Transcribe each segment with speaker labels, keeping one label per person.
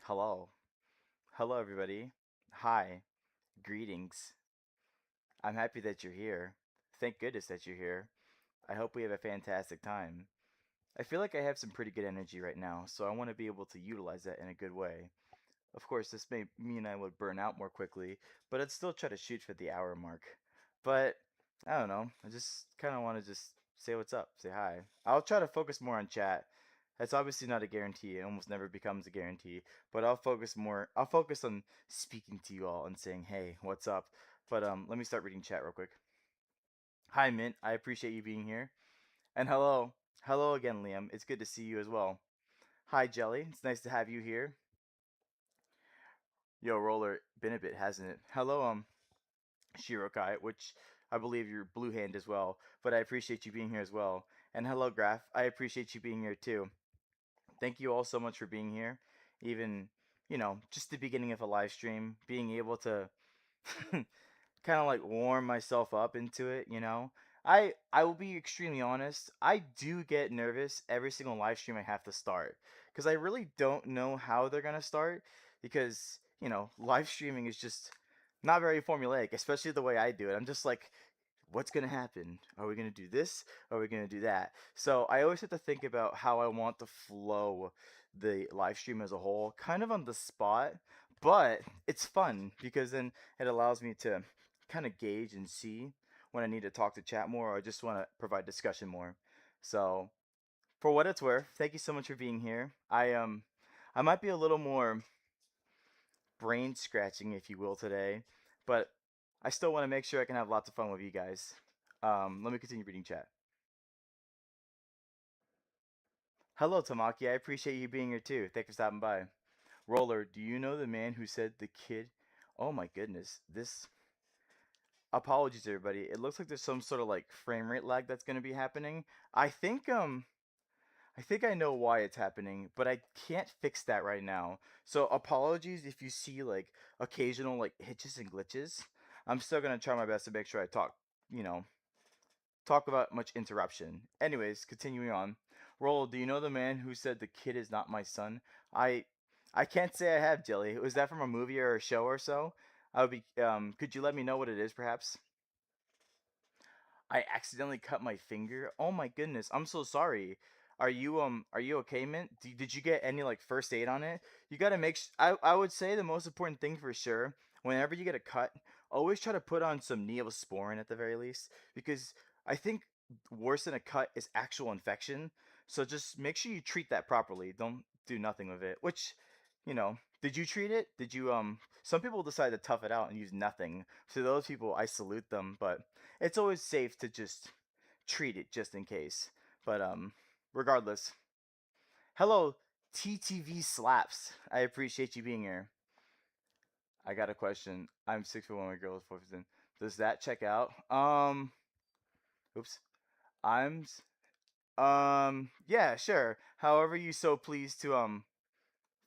Speaker 1: Hello. Hello, everybody. Hi. Greetings. I'm happy that you're here. Thank goodness that you're here. I hope we have a fantastic time. I feel like I have some pretty good energy right now, so I want to be able to utilize that in a good way. Of course, this may mean I would burn out more quickly, but I'd still try to shoot for the hour mark. But I don't know. I just kind of want to just say what's up, say hi. I'll try to focus more on chat. That's obviously not a guarantee. It almost never becomes a guarantee. But I'll focus more. I'll focus on speaking to you all and saying, "Hey, what's up?" But let me start reading chat real quick. Hi, Mint. I appreciate you being here. And hello again, Liam. It's good to see you as well. Hi, Jelly. It's nice to have you here. Yo, Roller, been a bit, hasn't it? Hello, Shirokai, which I believe you're Blue Hand as well, but I appreciate you being here as well. And hello, Graph. I appreciate you being here too. Thank you all so much for being here. Even, just the beginning of a live stream, being able to kind of like warm myself up into it. I will be extremely honest. I do get nervous every single live stream I have to start because I really don't know how they're gonna start because live streaming is just not very formulaic, especially the way I do it. I'm just like, what's going to happen? Are we going to do this? Are we going to do that? So I always have to think about how I want to flow the live stream as a whole, kind of on the spot, but it's fun because then it allows me to kind of gauge and see when I need to talk to chat more or I just want to provide discussion more. So for what it's worth, thank you so much for being here. I might be a little more brain scratching, if you will, today, but I still want to make sure I can have lots of fun with you guys. Let me continue reading chat. Hello, Tamaki. I appreciate you being here too. Thanks for stopping by. Roller, do you know the man who said the kid? Oh my goodness. This. Apologies, everybody. It looks like there's some sort of like frame rate lag that's going to be happening. I think I think I know why it's happening, but I can't fix that right now. So apologies if you see like occasional like hitches and glitches. I'm still gonna try my best to make sure I you know, talk about much interruption. Anyways, continuing on. Roll, do you know the man who said the kid is not my son? I I can't say I have, Jelly. Was that from a movie or a show or so? I would be could you let me know what it is perhaps? I accidentally cut my finger. Oh my goodness. I'm so sorry. Are you okay, Mint? Did you get any like first aid on it? You got to I would say the most important thing for sure, whenever you get a cut, always try to put on some Neosporin at the very least because I think worse than a cut is actual infection. So just make sure you treat that properly. Don't do nothing with it. Did you treat it? Did you some people decide to tough it out and use nothing. To those people, I salute them, but it's always safe to just treat it just in case. But regardless. Hello, TTV slaps. I appreciate you being here. I got a question. I'm 6'1", my girl is 4'10". Does that check out? Oops. I'm yeah, sure. However you so please to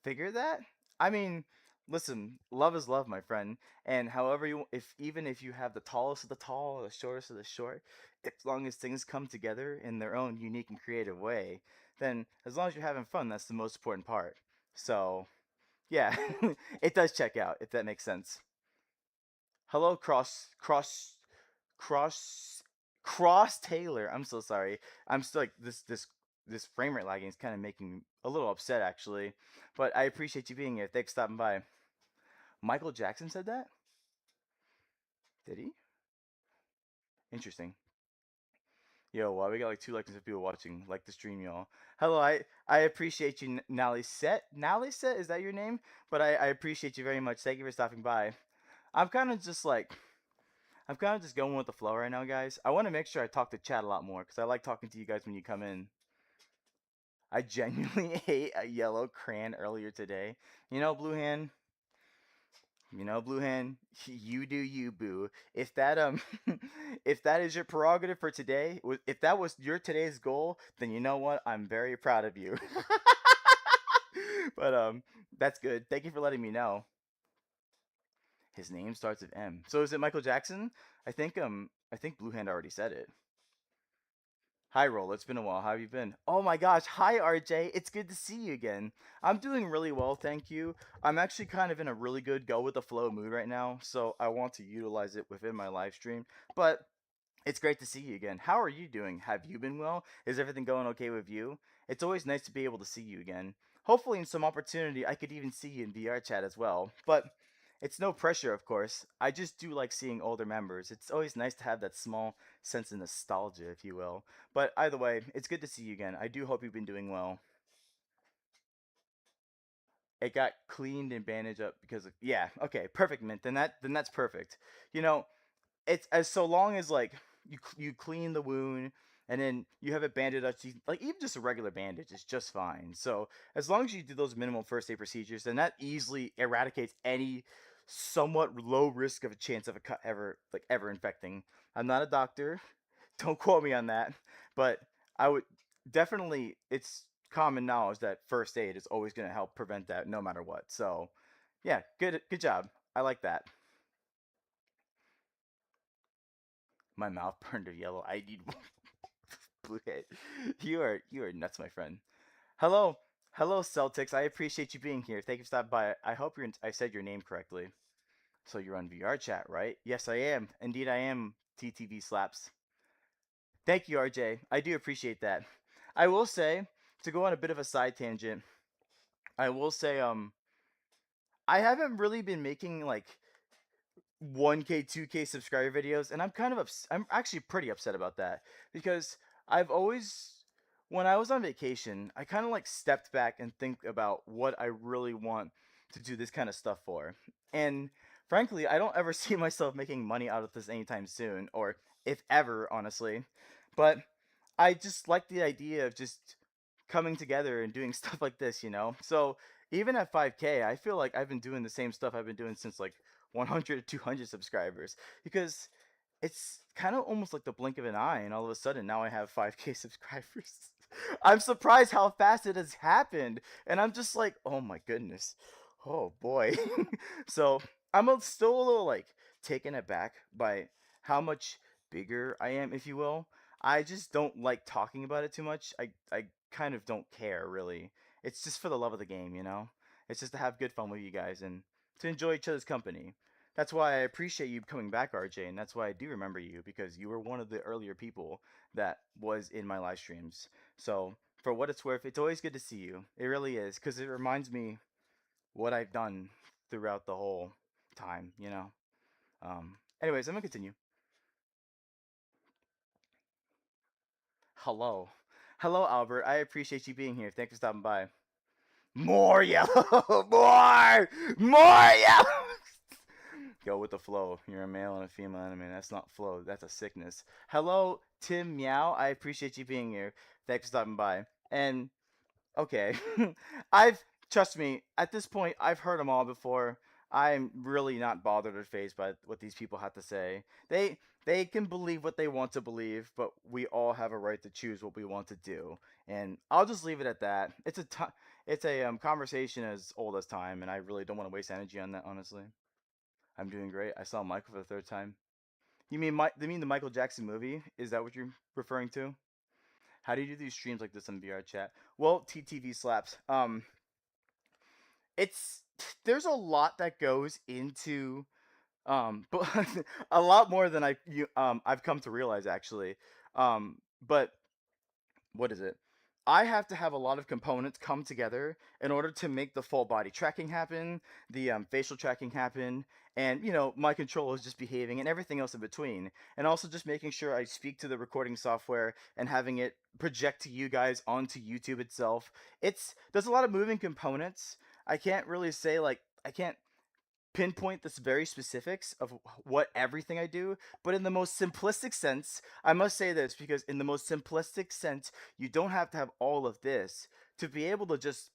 Speaker 1: figure that? I mean, listen, love is love, my friend. And however you, if even if you have the tallest of the tall or the shortest of the short, as long as things come together in their own unique and creative way, then as long as you're having fun, that's the most important part. So, yeah, it does check out if that makes sense. Hello, cross, cross Taylor. I'm so sorry. I'm still like this frame rate lagging is kind of making me a little upset actually. But I appreciate you being here. Thanks for stopping by. Michael Jackson said that? Did he? Interesting. Yo, wow, we got like 2 likes of people watching. Like the stream, y'all. Hello, I appreciate you, Nally Set. Nally Set, is that your name? But I appreciate you very much. Thank you for stopping by. I'm kind of just like I'm kind of just going with the flow right now, guys. I want to make sure I talk to chat a lot more because I like talking to you guys when you come in. I genuinely ate a yellow crayon earlier today. You know, Blue Hand. Blue Hand. You do you, boo. If that if that is your prerogative for today, if that was your today's goal, then you know what? I'm very proud of you. But that's good. Thank you for letting me know. His name starts with M. So is it Michael Jackson? I think Blue Hand already said it. Hi, Roll. It's been a while. How have you been? Oh my gosh. Hi, RJ. It's good to see you again. I'm doing really well, thank you. I'm actually kind of in a really good go with the flow mood right now, so I want to utilize it within my live stream. But it's great to see you again. How are you doing? Have you been well? Is everything going okay with you? It's always nice to be able to see you again. Hopefully, in some opportunity, I could even see you in VR chat as well. But it's no pressure, of course. I just do like seeing older members. It's always nice to have that small sense of nostalgia, if you will. But either way, it's good to see you again. I do hope you've been doing well. It got cleaned and bandaged up because of, yeah, okay, perfect, Mint. Then that's perfect. You know, it's as so long as like you clean the wound and then you have it banded up, like even just a regular bandage is just fine. So as long as you do those minimal first aid procedures, then that easily eradicates any somewhat low risk of a chance of a cut ever infecting. I'm not a doctor, don't quote me on that, but I would definitely. It's common knowledge that first aid is always going to help prevent that no matter what. So yeah, good job. I like that. My mouth burned to yellow. I need blue head. You are nuts, my friend. Hello, hello, Celtics. I appreciate you being here. Thank you for stopping by. I hope I said your name correctly. So you're on VR chat, right? Yes, I am. Indeed, I am. TTV slaps. Thank you, RJ. I do appreciate that. I will say, to go on a bit of a side tangent, I will say, I haven't really been making like 1K, 2K subscriber videos, and I'm actually pretty upset about that because I've always when I was on vacation, I kind of like stepped back and think about what I really want to do this kind of stuff for. And frankly, I don't ever see myself making money out of this anytime soon or if ever, honestly. But I just like the idea of just coming together and doing stuff like this. So even at 5K, I feel like I've been doing the same stuff I've been doing since like 100 to 200 subscribers because it's kind of almost like the blink of an eye, and all of a sudden now I have 5K subscribers. I'm surprised how fast it has happened, and I'm just like, oh my goodness, oh boy. So still a little like taken aback by how much bigger I am, if you will. I just don't like talking about it too much. I kind of don't care really. It's just for the love of the game. It's just to have good fun with you guys and to enjoy each other's company. That's why I appreciate you coming back, RJ, and that's why I do remember you because you were one of the earlier people that was in my live streams. So, for what it's worth, it's always good to see you. It really is because it reminds me what I've done throughout the whole time. Anyways, I'm gonna continue. Hello. Hello, Albert. I appreciate you being here. Thanks for stopping by. More yellow! More! More yellow! Go with the flow. You're a male and a female enemy. That's not flow. That's a sickness. Hello, Tim Meow. I appreciate you being here. Thanks for stopping by. And okay, I've trust me. At this point, I've heard them all before. I'm really not bothered or phased by what these people have to say. They can believe what they want to believe, but we all have a right to choose what we want to do. And I'll just leave it at that. It's a conversation as old as time, and I really don't want to waste energy on that. Honestly, I'm doing great. I saw Michael for the third time. You mean the Michael Jackson movie? Is that what you're referring to? How do you do these streams like this on VR chat? Well, TTV slaps. It's there's a lot that goes into but a lot more than I've come to realize actually. But what is it? I have to have a lot of components come together in order to make the full body tracking happen, the facial tracking happen, and my controller is just behaving and everything else in between. And also just making sure I speak to the recording software and having it project to you guys onto YouTube itself. There's a lot of moving components. I can't really say like I can't pinpoint the very specifics of what everything I do, but in the most simplistic sense, I must say this because in the most simplistic sense, you don't have to have all of this to be able to just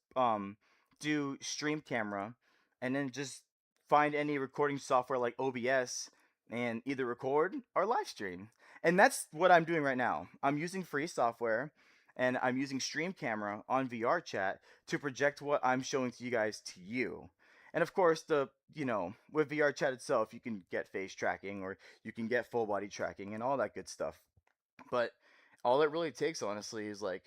Speaker 1: do stream camera and then just find any recording software like OBS and either record or live stream. And that's what I'm doing right now. I'm using free software and I'm using stream camera on VR chat to project what I'm showing to you guys to you. And of course, with VR chat itself, you can get face tracking or you can get full body tracking and all that good stuff. But All it really takes, honestly, is like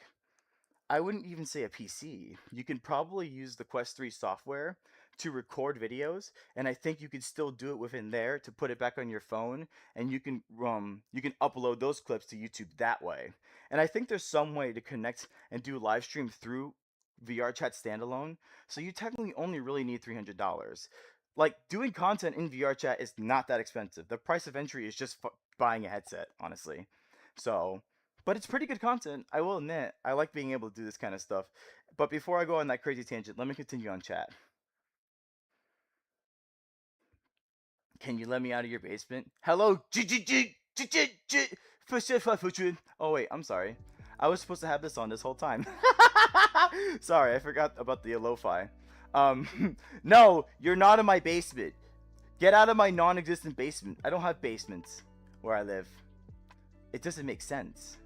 Speaker 1: I wouldn't even say a PC. You can probably use the Quest 3 software to record videos, and I think you could still do it within there to put it back on your phone, and you can upload those clips to YouTube that way. And I think there's some way to connect and do live stream through VRChat standalone, so you technically only really need $300. Like doing content in VRChat is not that expensive. The price of entry is just buying a headset, honestly. So but it's pretty good content, I will admit. I like being able to do this kind of stuff. But before I go on that crazy tangent, let me continue on chat. Can you let me out of your basement? Hello, Oh wait, I'm sorry. I was supposed to have this on this whole time. Sorry, I forgot about the lo-fi. No, you're not in my basement. Get out of my non-existent basement. I don't have basements where I live. It doesn't make sense.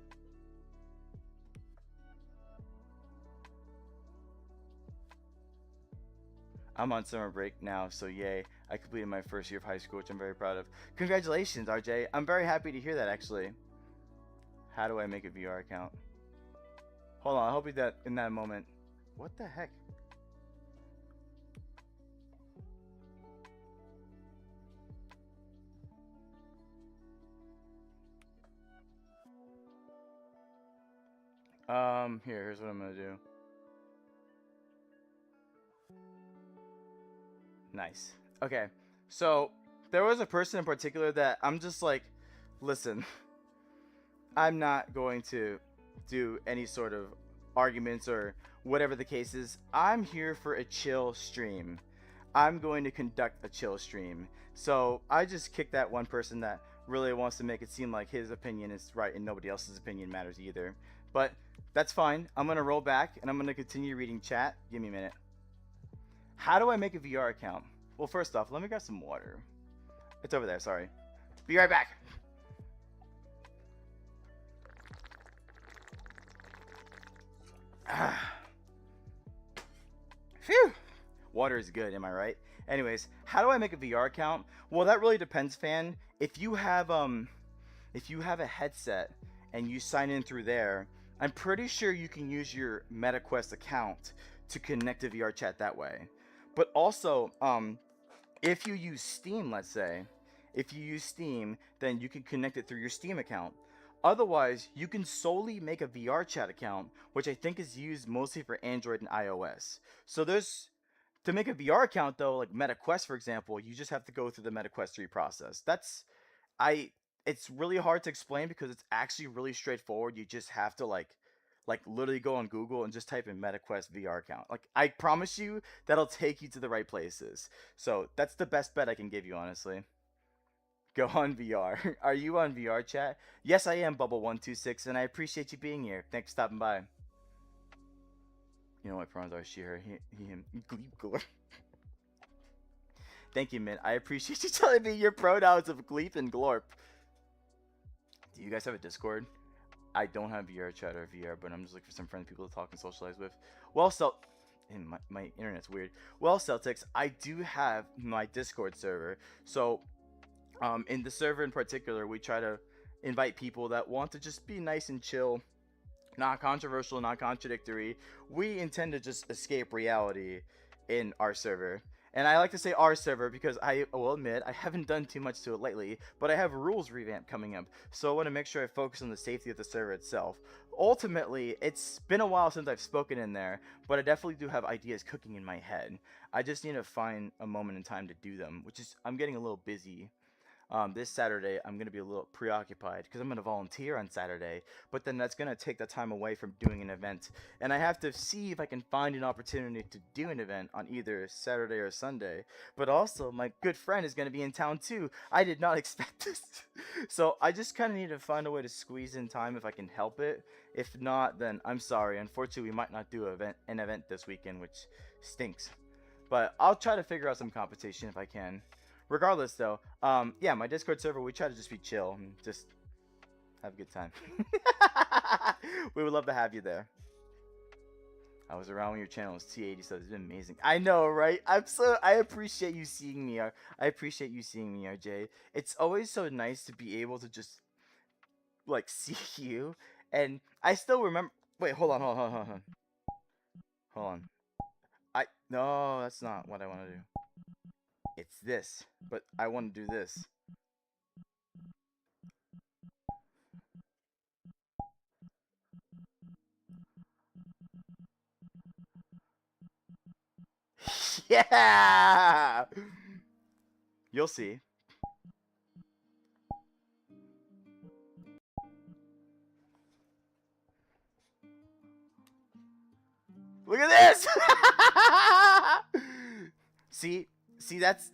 Speaker 1: I'm on summer break now, so yay. I completed my first year of high school, which I'm very proud of. Congratulations, RJ. I'm very happy to hear that, actually. How do I make a VR account? Hold on, I'll help you that in that moment. What the heck? Here's what I'm gonna do. Nice. Okay, so there was a person in particular that I'm just like, listen, I'm not going to do any sort of arguments or whatever the case is. I'm here for a chill stream. I'm going to conduct a chill stream. So I just kicked that one person that really wants to make it seem like his opinion is right and nobody else's opinion matters either. But that's fine. I'm going to roll back and I'm going to continue reading chat. Give me a minute. How do I make a VR account? Well, first off, let me grab some water. It's over there, sorry. Be right back. Phew. Water is good, am I right? Anyways, how do I make a VR account? Well, that really depends, fan. If you have a headset and you sign in through there, I'm pretty sure you can use your MetaQuest account to connect to VRChat that way. But also, if you use Steam, let's say, if you use Steam, then you can connect it through your Steam account. Otherwise, you can solely make a VRChat account, which I think is used mostly for Android and iOS. So there's to make a VR account though, like MetaQuest for example, you just have to go through the MetaQuest 3 process. I it's really hard to explain because it's actually really straightforward. You just have to like literally go on Google and just type in MetaQuest VR account. Like I promise you that'll take you to the right places. So that's the best bet I can give you honestly. Go on VR. Are you on VR chat? Yes, I am Bubble126 and I appreciate you being here. Thanks for stopping by. You know what pronouns are she, her, he, him, gleep, glorp. Thank you, Mint. I appreciate you telling me your pronouns of gleep and glorp. Do you guys have a Discord? I don't have VR chat or VR, but I'm just looking for some friendly people to talk and socialize with. Well, and my internet's weird. Well, Celtics, I do have my Discord server. So, in the server in particular, we try to invite people that want to just be nice and chill, not controversial, not contradictory. We intend to just escape reality in our server. And I like to say our server because I will admit I haven't done too much to it lately, but I have a rules revamp coming up, so I want to make sure I focus on the safety of the server itself. Ultimately, it's been a while since I've spoken in there, but I definitely do have ideas cooking in my head. I just need to find a moment in time to do them, which is I'm getting a little busy. This Saturday, I'm going to be a little preoccupied because I'm going to volunteer on Saturday, but then that's going to take the time away from doing an event. And I have to see if I can find an opportunity to do an event on either Saturday or Sunday. But also, my good friend is going to be in town too. I did not expect this. So I just kind of need to find a way to squeeze in time if I can help it. If not, then I'm sorry. Unfortunately, we might not do an event this weekend, which stinks. But I'll try to figure out some competition if I can. Regardless, though, yeah, my Discord server, we try to just be chill and just have a good time. We would love to have you there. I was around when your channel was T80, so it's been amazing. I know, right? I appreciate you seeing me. I appreciate you seeing me, RJ. It's always so nice to be able to just like see you And I still remember. Wait, hold on. No, that's not what I want to do. It's this, but I want to do this. Yeah, you'll see. Look at this. see, see, that's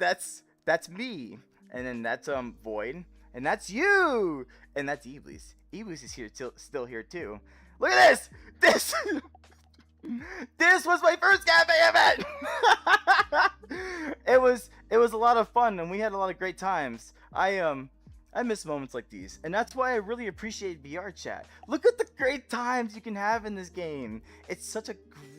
Speaker 1: me, and then that's Void, and that's you, and that's Iblis. Iblis is here still here too. Look at this. This. This was my first cafe event. It was a lot of fun, and we had a lot of great times. I miss moments like these, and that's why I really appreciate VR chat. Look at the great times you can have in this game. It's such a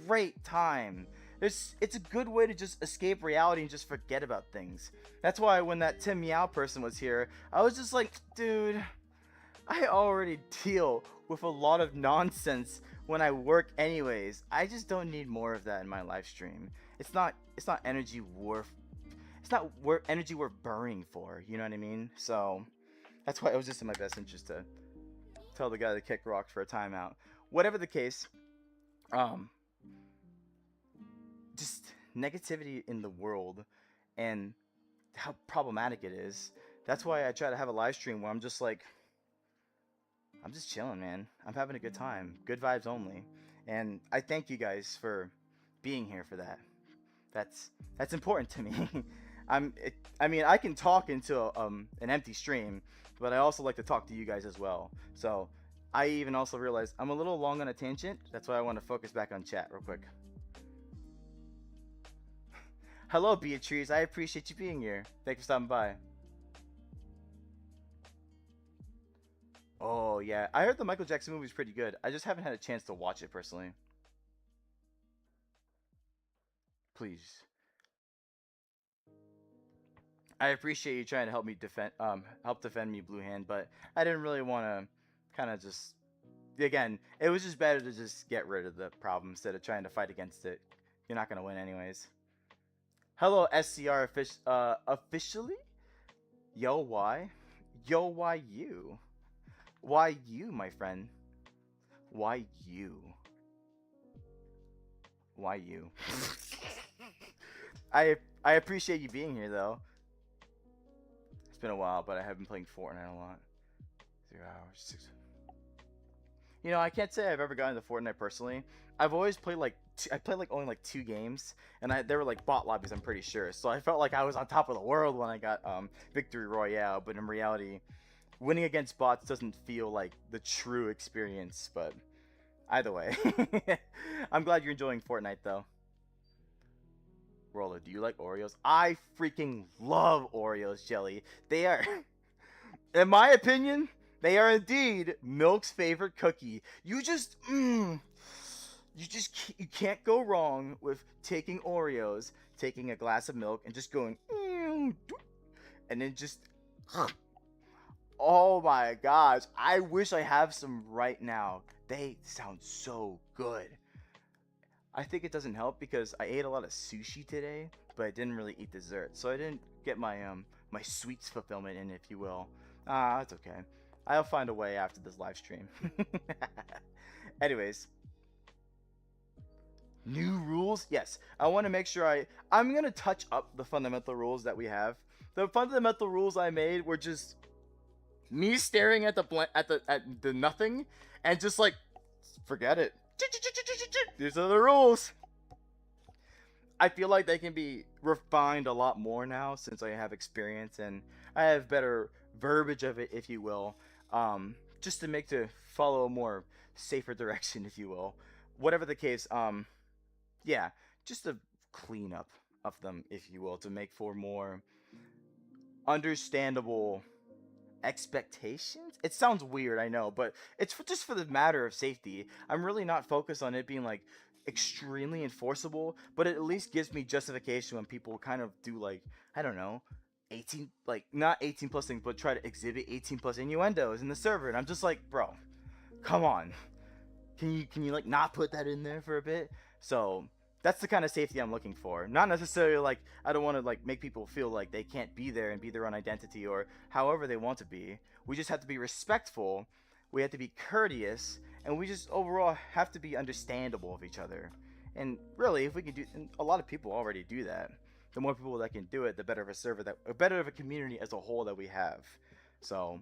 Speaker 1: great time. It's a good way to just escape reality and just forget about things. That's why when that Tim Meow person was here, I was just like, dude, I already deal with a lot of nonsense when I work anyways. I just don't need more of that in my live stream. It's not energy worth energy worth burning for, you know what I mean? So that's why it was just in my best interest to tell the guy to kick rocks for a timeout. Whatever the case, um just negativity in the world and how problematic it is. That's why I try to have a live stream where I'm just chilling, man. I'm having a good time. Good vibes only. And I thank you guys for being here for that. That's important to me. I mean, I can talk into an empty stream, but I also like to talk to you guys as well. So I even also realized I'm a little long on a tangent. That's why I want to focus back on chat real quick. Hello, Beatrice. I appreciate you being here. Thanks for stopping by. Oh yeah, I heard the Michael Jackson movie is pretty good. I just haven't had a chance to watch it personally. Please, I appreciate you trying to help defend me, Blue Hand, but I didn't really want to, kind of just, again, it was just better to just get rid of the problem instead of trying to fight against it. You're not gonna win anyways. Hello, SCR officially. Yo, why? Yo, why you? Why you, my friend? Why you? Why you? I appreciate you being here though. It's been a while, but I have been playing Fortnite a lot. 0 hours, 6. You know, I can't say I've ever gotten into Fortnite personally. I've always played I played like only like 2 games, and they were like bot lobbies. I'm pretty sure. So I felt like I was on top of the world when I got Victory Royale. But in reality, winning against bots doesn't feel like the true experience. But either way, I'm glad you're enjoying Fortnite though. Roller, do you like Oreos? I freaking love Oreos, Jelly. They are, in my opinion, they are indeed Milk's favorite cookie. You can't go wrong with taking Oreos, taking a glass of milk, and just going, and then just, oh my gosh, I wish I have some right now. They sound so good. I think it doesn't help because I ate a lot of sushi today, but I didn't really eat dessert, so I didn't get my sweets fulfillment in, if you will. Ah, that's okay. I'll find a way after this live stream. Anyways, new rules? Yes. I want to make sure I'm going to touch up the fundamental rules that we have. The fundamental rules I made were just me staring at the nothing and just like forget it. These are the rules. I feel like they can be refined a lot more now since I have experience and I have better verbiage of it, if you will, just to make to follow a more safer direction, if you will. Whatever the case, yeah, just a cleanup of them, if you will, to make for more understandable expectations. It sounds weird, I know, but it's just for the matter of safety. I'm really not focused on it being like extremely enforceable, but it at least gives me justification when people kind of do like, I don't know, 18, like not 18 plus things, but try to exhibit 18 plus innuendos in the server, and I'm just like, bro, Come on. Can you like not put that in there for a bit? So that's the kind of safety I'm looking for. Not necessarily like I don't want to like make people feel like they can't be there and be their own identity or however they want to be. We just have to be respectful. We have to be courteous, and we just overall have to be understandable of each other. And really, if we can do, and a lot of people already do that. The more people that can do it, the better of a server that, or better of a community as a whole that we have. So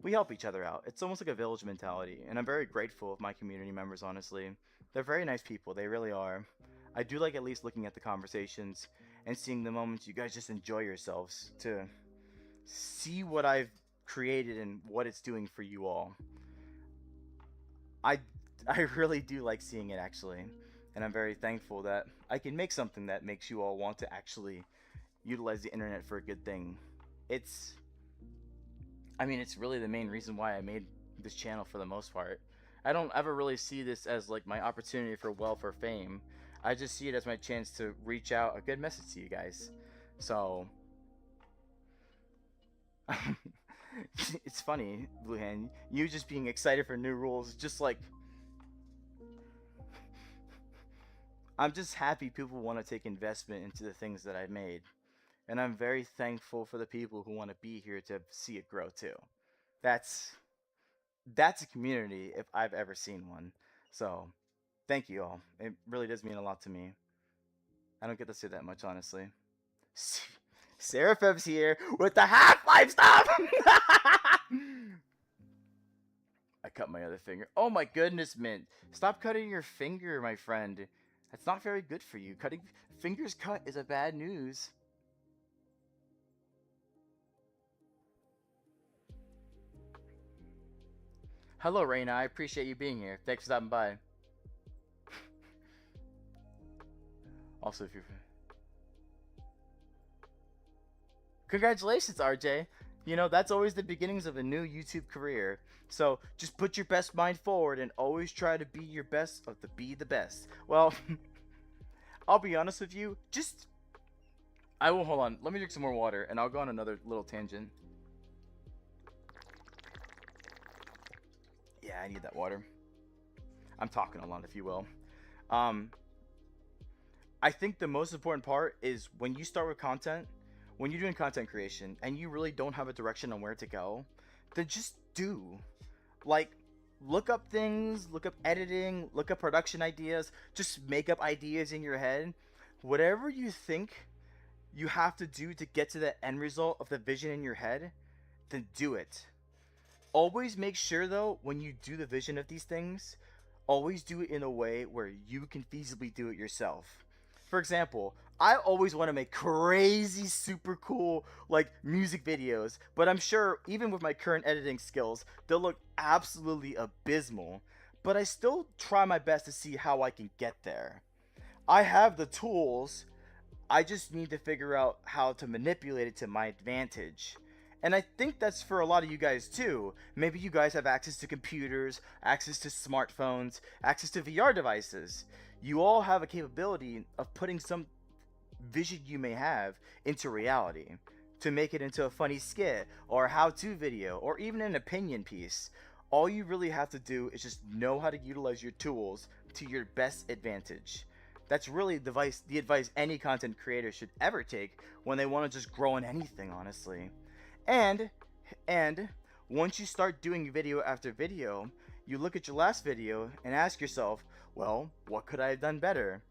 Speaker 1: we help each other out. It's almost like a village mentality, and I'm very grateful of my community members, honestly. They're very nice people, they really are. I do like at least looking at the conversations and seeing the moments you guys just enjoy yourselves to see what I've created and what it's doing for you all. I I really do like seeing it actually, and I'm very thankful that I can make something that makes you all want to actually utilize the internet for a good thing. It's I mean, it's really the main reason why I made this channel for the most part. I don't ever really see this as like my opportunity for wealth or fame. I just see it as my chance to reach out a good message to you guys. So it's funny, Blue Hand, you just being excited for new rules, just like I'm just happy people want to take investment into the things that I've made. And I'm very thankful for the people who want to be here to see it grow too. That's that's a community if I've ever seen one. So thank you all. It really does mean a lot to me. I don't get to say that much, honestly. Seraphim's here with the Half-Life stuff! I cut my other finger. Oh my goodness, Mint. Stop cutting your finger, my friend. That's not very good for you. Cutting fingers cut is a bad news. Hello, Reina. I appreciate you being here. Thanks for stopping by. Also, if you're congratulations, RJ. You know, that's always the beginnings of a new YouTube career. So just put your best mind forward and always try to be your best of to be the best. Well, I'll be honest with you. Just I will hold on. Let me drink some more water and I'll go on another little tangent. Yeah, I need that water. I'm talking a lot, if you will. Um, I think the most important part is when you start with content, when you're doing content creation and you really don't have a direction on where to go, then just do. Like, look up things, look up editing, look up production ideas, just make up ideas in your head. Whatever you think you have to do to get to the end result of the vision in your head, then do it. Always make sure though, when you do the vision of these things, always do it in a way where you can feasibly do it yourself. For example, I always want to make crazy super cool like music videos, but I'm sure even with my current editing skills, they'll look absolutely abysmal. But I still try my best to see how I can get there. I have the tools, I just need to figure out how to manipulate it to my advantage. And I think that's for a lot of you guys too. Maybe you guys have access to computers, access to smartphones, access to VR devices. You all have a capability of putting some vision you may have into reality to make it into a funny skit or a how-to video or even an opinion piece. All you really have to do is just know how to utilize your tools to your best advantage. That's really the advice any content creator should ever take when they want to just grow in anything, honestly. And and once you start doing video after video, you look at your last video and ask yourself, well, what could I have done better?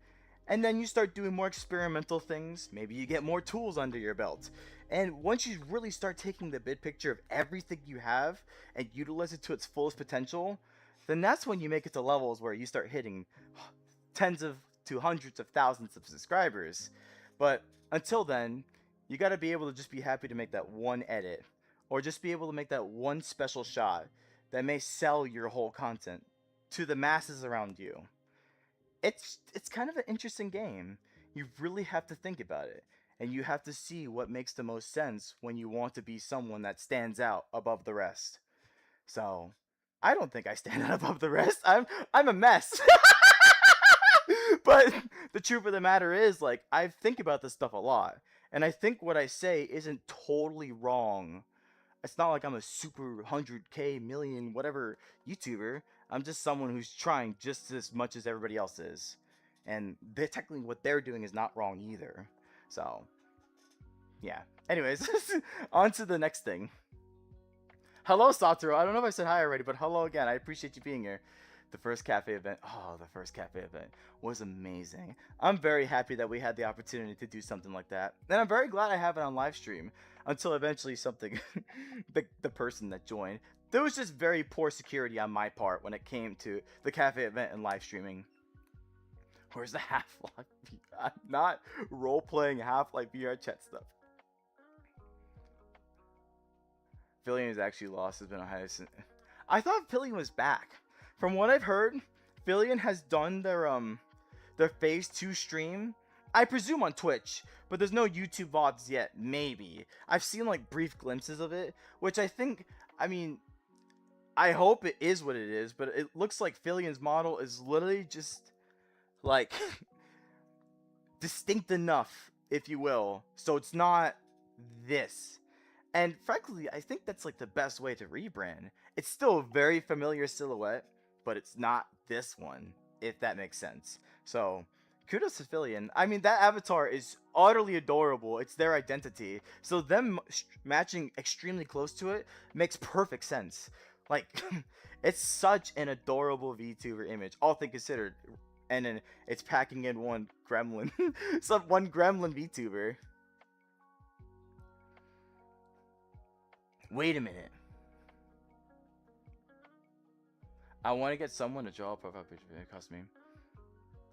Speaker 1: And then you start doing more experimental things. Maybe you get more tools under your belt. And once you really start taking the big picture of everything you have and utilize it to its fullest potential, then that's when you make it to levels where you start hitting tens of to hundreds of thousands of subscribers. But until then, you got to be able to just be happy to make that one edit or just be able to make that one special shot that may sell your whole content to the masses around you. It's kind of an interesting game. You really have to think about it and you have to see what makes the most sense when you want to be someone that stands out above the rest. So, I don't think I stand out above the rest. I'm a mess. But the truth of the matter is, like, I think about this stuff a lot, and I think what I say isn't totally wrong. It's not like I'm a super 100K million whatever YouTuber. I'm just someone who's trying just as much as everybody else is, and they technically what they're doing is not wrong either. So yeah. Anyways, on to the next thing. Hello, Satoru. I don't know if I said hi already, but hello again. I appreciate you being here. The first cafe event. Oh, the first cafe event was amazing. I'm very happy that we had the opportunity to do something like that. And I'm very glad I have it on live stream until eventually something, the person that joined. There was just very poor security on my part when it came to the cafe event and live streaming. Where's the Half-Life? I'm not role-playing Half-Life VR chat stuff. Fillion has actually lost. Has been a highest. I thought Fillion was back. From what I've heard, Fillion has done their phase 2 stream. I presume on Twitch, but there's no YouTube VODs yet. Maybe I've seen like brief glimpses of it, which I think. I mean, I hope it is what it is, but it looks like Fillion's model is literally just like distinct enough, if you will, so it's not this. And frankly, I think that's like the best way to rebrand. It's still a very familiar silhouette, but it's not this one, if that makes sense. So, kudos to Fillion. I mean, that avatar is utterly adorable. It's their identity. So them matching extremely close to it makes perfect sense. Like, it's such an adorable VTuber image, all things considered. And then it's packing in one gremlin. One gremlin VTuber. Wait a minute. I want to get someone to draw a profile picture for it. It cost me.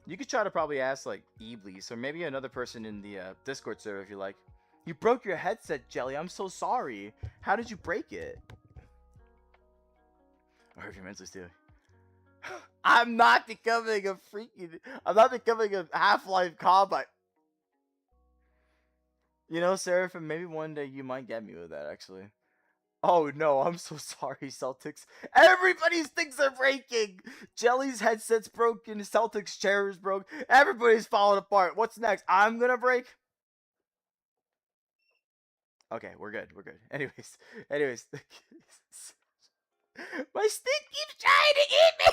Speaker 1: You could try to probably ask like Iblis or maybe another person in the Discord server if you like. You broke your headset, Jelly. I'm so sorry. How did you break it? Or if you're mentally still. I'm not becoming a Half-Life Combat. You know, Seraphim, maybe one day you might get me with that actually. Oh no, I'm so sorry, Celtics. Everybody's things are breaking! Jelly's headset's broken, Celtics' chair is broke, everybody's falling apart. What's next? I'm gonna break? Okay, we're good. Anyways. My stick keeps trying to eat me!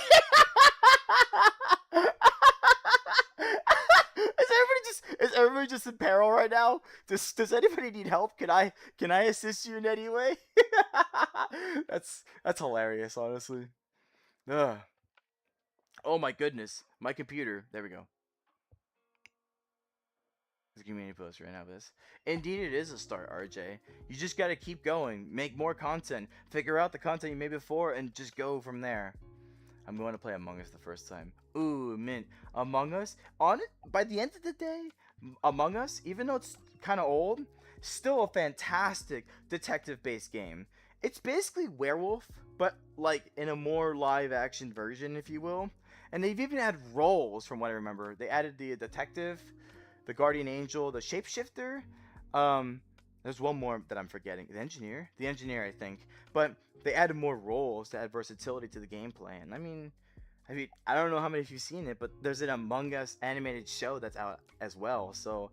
Speaker 1: Is everybody just in peril right now? Does anybody need help? Can I assist you in any way? That's hilarious, honestly. Ugh. Oh my goodness, my computer. There we go. Let's give me any post right now. This indeed it is a start, RJ. You just gotta keep going, make more content, figure out the content you made before, and just go from there. I'm going to play Among Us the first time. Ooh, mint. Among Us, by the end of the day, Among Us, even though it's kind of old, still a fantastic detective-based game. It's basically Werewolf, but like in a more live-action version, if you will. And they've even had roles, from what I remember. They added the detective, the guardian angel, the shapeshifter. There's one more that I'm forgetting. The engineer, I think. But they added more roles to add versatility to the gameplay. And I mean, I don't know how many of you've seen it, but there's an Among Us animated show that's out as well. So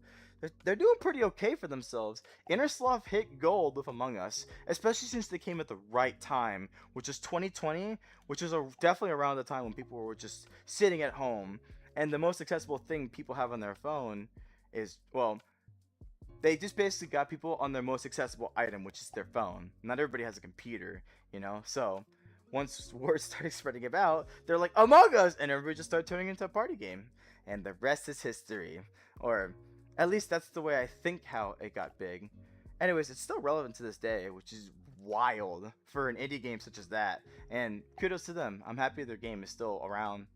Speaker 1: they're doing pretty okay for themselves. Innersloth hit gold with Among Us, especially since they came at the right time, which is 2020, which is definitely around the time when people were just sitting at home. And the most accessible thing people have on their phone is, well, they just basically got people on their most accessible item, which is their phone. Not everybody has a computer, you know? So once word started spreading about, they're like, Among Us! And everybody just started turning into a party game. And the rest is history. Or at least that's the way I think how it got big. Anyways, it's still relevant to this day, which is wild for an indie game such as that. And kudos to them. I'm happy their game is still around.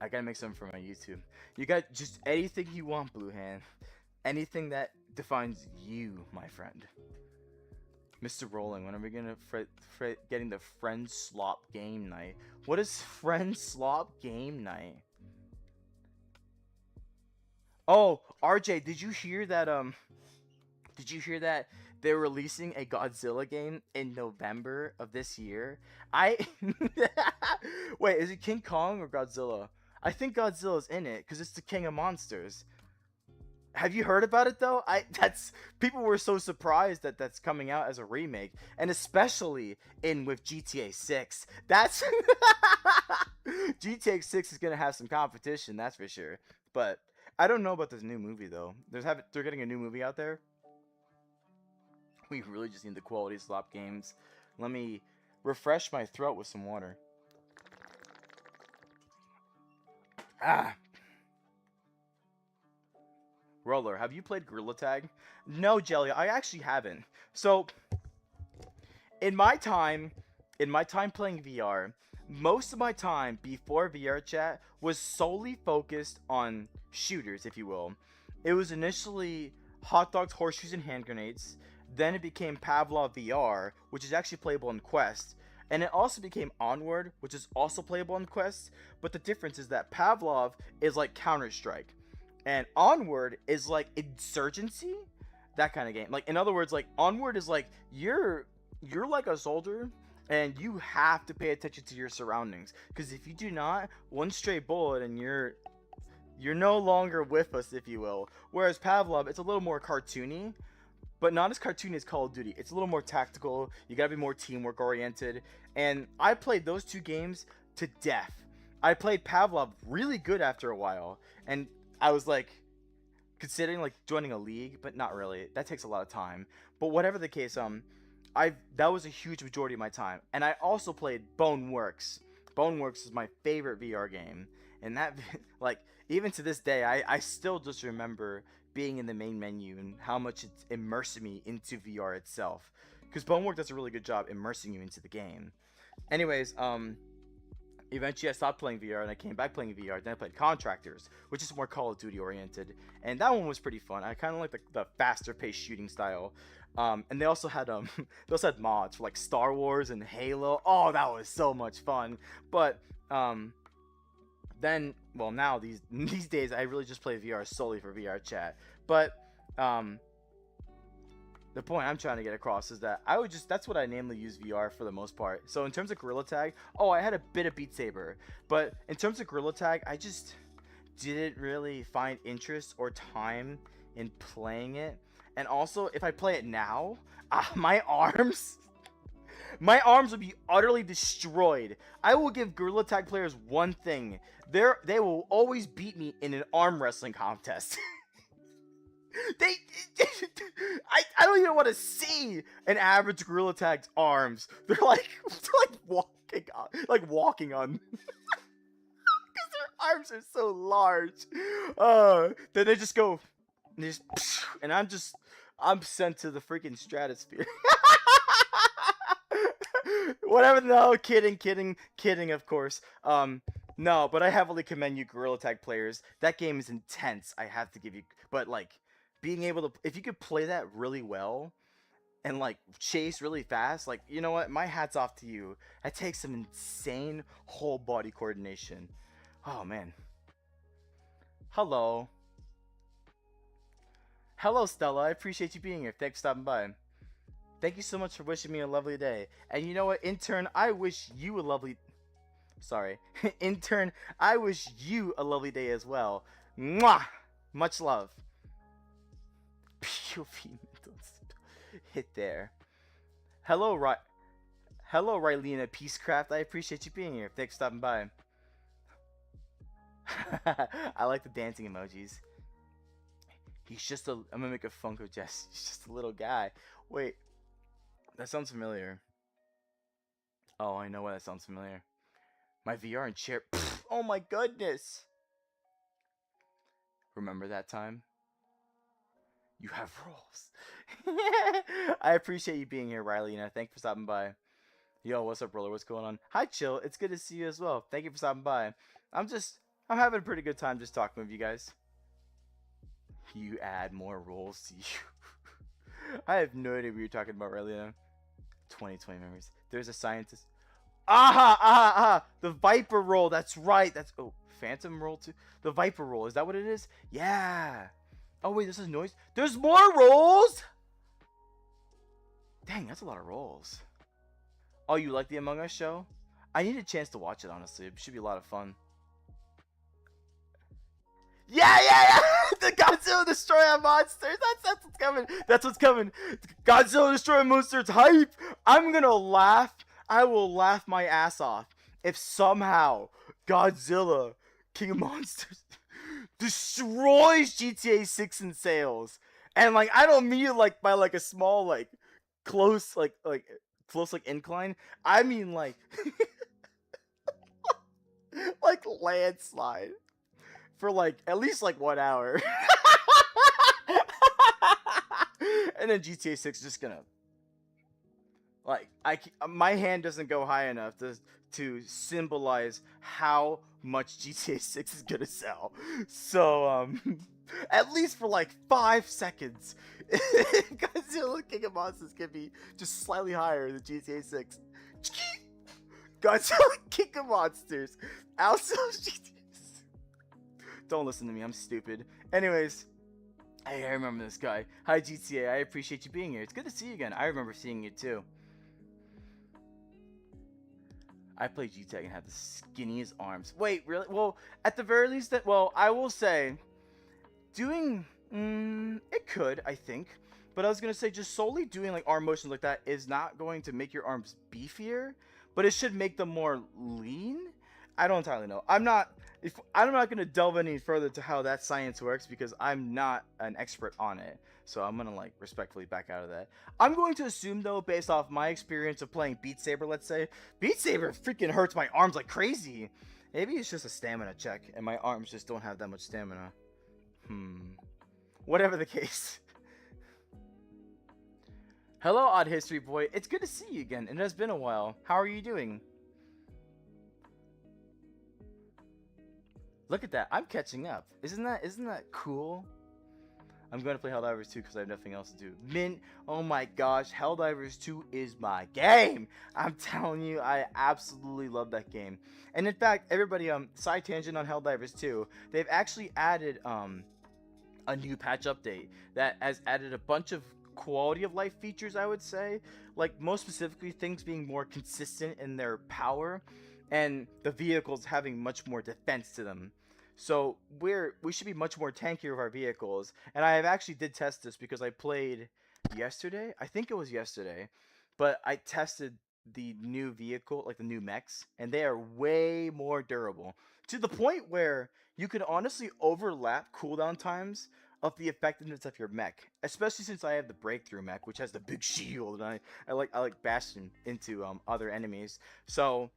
Speaker 1: I gotta make something for my YouTube. You got just anything you want, Blue Hand. Anything that defines you, my friend. Mr. Rolling, when are we gonna getting the Friend Slop game night? What is Friend Slop game night? Oh, RJ, did you hear that? Did you hear that they're releasing a Godzilla game in November of this year? Wait, is it King Kong or Godzilla? I think Godzilla's in it because it's the king of monsters. Have you heard about it though? That's people were so surprised that that's coming out as a remake, and especially in with GTA 6. That's GTA 6 is gonna have some competition, that's for sure. But I don't know about this new movie though. They're getting a new movie out there. We really just need the quality slop games. Let me refresh my throat with some water. Ah, Roller, have you played Gorilla Tag? No, Jelly, I actually haven't. So, in my time, in my time playing VR, most of my time before VR chat was solely focused on shooters, if you will. It was initially hot dogs, horseshoes, and hand grenades. Then it became Pavlov VR, which is actually playable in Quest. And it also became Onward, which is also playable in Quest. But the difference is that Pavlov is like Counter Strike, and Onward is like Insurgency, that kind of game. Like in other words, like Onward is like you're like a soldier, and you have to pay attention to your surroundings, because if you do not, one stray bullet and you're no longer with us, if you will. Whereas Pavlov, it's a little more cartoony, but not as cartoony as Call of Duty. It's a little more tactical. You gotta be more teamwork oriented. And I played those two games to death. I played Pavlov really good after a while, and I was like considering like joining a league, but not really. That takes a lot of time. But whatever the case, I that was a huge majority of my time. And I also played Boneworks. Boneworks is my favorite VR game, and that like even to this day, I still just remember being in the main menu and how much it immersed me into VR itself. Because Bonework does a really good job immersing you into the game. Anyways, eventually I stopped playing VR and I came back playing VR. Then I played Contractors, which is more Call of Duty oriented, and that one was pretty fun. I kind of like the faster paced shooting style. And they also had they also had mods for like Star Wars and Halo. Oh, that was so much fun. But then well now these days I really just play VR solely for VR chat. But um the point I'm trying to get across is that that's what I namely use VR for the most part. So in terms of Gorilla Tag, oh, I had a bit of Beat Saber, but in terms of Gorilla Tag, I just didn't really find interest or time in playing it. And also, if I play it now, my arms will be utterly destroyed. I will give Gorilla Tag players one thing: they will always beat me in an arm wrestling contest. They, I don't even want to see an average Gorilla Tag's arms. They're like walking on, because their arms are so large. Then they just go, and and I'm sent to the freaking stratosphere. Whatever. No, kidding. Of course. No, but I heavily commend you, Gorilla Tag players. That game is intense. I have to give you, but like being able to, if you could play that really well and like chase really fast, like you know what, my hat's off to you. That takes some insane whole body coordination. Oh man. Hello. Hello, Stella. I appreciate you being here. Thanks for stopping by. Thank you so much for wishing me a lovely day. And you know what, intern, I wish you a lovely. Sorry, intern, I wish you a lovely day as well. Mwah! Much love. POV hit there. Hello, Hello, Rylena Peacecraft. I appreciate you being here. Thanks for stopping by. I like the dancing emojis. I'm gonna make a Funko Jess. He's just a little guy. Wait, that sounds familiar. Oh, I know why that sounds familiar. My VR and chair. Pfft, oh my goodness. Remember that time? You have rolls. I appreciate you being here, Rylena. Thank you for stopping by. Yo, what's up, Roller? What's going on? Hi, Chill. It's good to see you as well. Thank you for stopping by. I'm having a pretty good time just talking with you guys. You add more rolls to you. I have no idea what you're talking about, Rylena. 2020 memories. There's a scientist. The Viper roll. That's right. Oh, Phantom roll too. The Viper roll. Is that what it is? Yeah. Oh wait, this is noise. There's more rolls. Dang, that's a lot of rolls. Oh, you like the Among Us show? I need a chance to watch it, honestly. It should be a lot of fun. Yeah. The Godzilla destroy monsters. That's what's coming. That's what's coming. Godzilla destroy monsters. Hype. I'm gonna laugh. I will laugh my ass off if somehow Godzilla, King of Monsters, destroys GTA 6 in sales. And like, I don't mean like by like a small like close like close like incline. I mean like like landslide for like at least like 1 hour. And then GTA 6 is just gonna like my hand doesn't go high enough to symbolize how much GTA 6 is gonna sell. So at least for like 5 seconds, Godzilla King of Monsters can be just slightly higher than GTA 6. Godzilla King of Monsters also GTA. Don't listen to me, I'm stupid. Anyways, hey, I remember this guy. Hi GTA, I appreciate you being here. It's good to see you again. I remember seeing you too. I played GTA and had the skinniest arms. Wait, really? Well, at the very least, I will say, doing, it could, I think. But I was going to say, just solely doing, like, arm motions like that is not going to make your arms beefier. But it should make them more lean? I don't entirely know. I'm not going to delve any further to how that science works because I'm not an expert on it. So I'm gonna like respectfully back out of that. I'm going to assume though, based off my experience of playing Beat Saber, let's say, Beat Saber freaking hurts my arms like crazy. Maybe it's just a stamina check, and my arms just don't have that much stamina. Whatever the case. Hello, Odd History Boy. It's good to see you again. It has been a while. How are you doing? Look at that. I'm catching up. Isn't that cool? I'm going to play Helldivers 2 because I have nothing else to do. Mint, oh my gosh, Helldivers 2 is my game. I'm telling you, I absolutely love that game. And in fact, everybody, side tangent on Helldivers 2, they've actually added a new patch update that has added a bunch of quality of life features, I would say. Like, most specifically, things being more consistent in their power and the vehicles having much more defense to them. So we should be much more tankier of our vehicles. And I have actually did test this because I played yesterday. I think it was yesterday. But I tested the new vehicle, like the new mechs, and they are way more durable. To the point where you can honestly overlap cooldown times of the effectiveness of your mech. Especially since I have the breakthrough mech, which has the big shield, and I like bashing into other enemies. So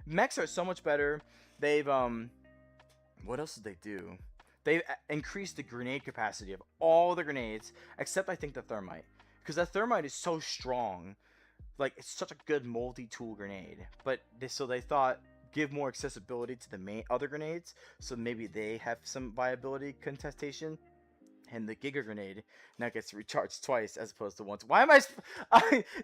Speaker 1: mechs are so much better. They've what else did they do? They've increased the grenade capacity of all the grenades except I think the thermite, because that thermite is so strong. Like, it's such a good multi-tool grenade. But so they thought give more accessibility to the main other grenades, so maybe they have some viability contestation. And the Giga Grenade now gets recharged twice as opposed to once. Why am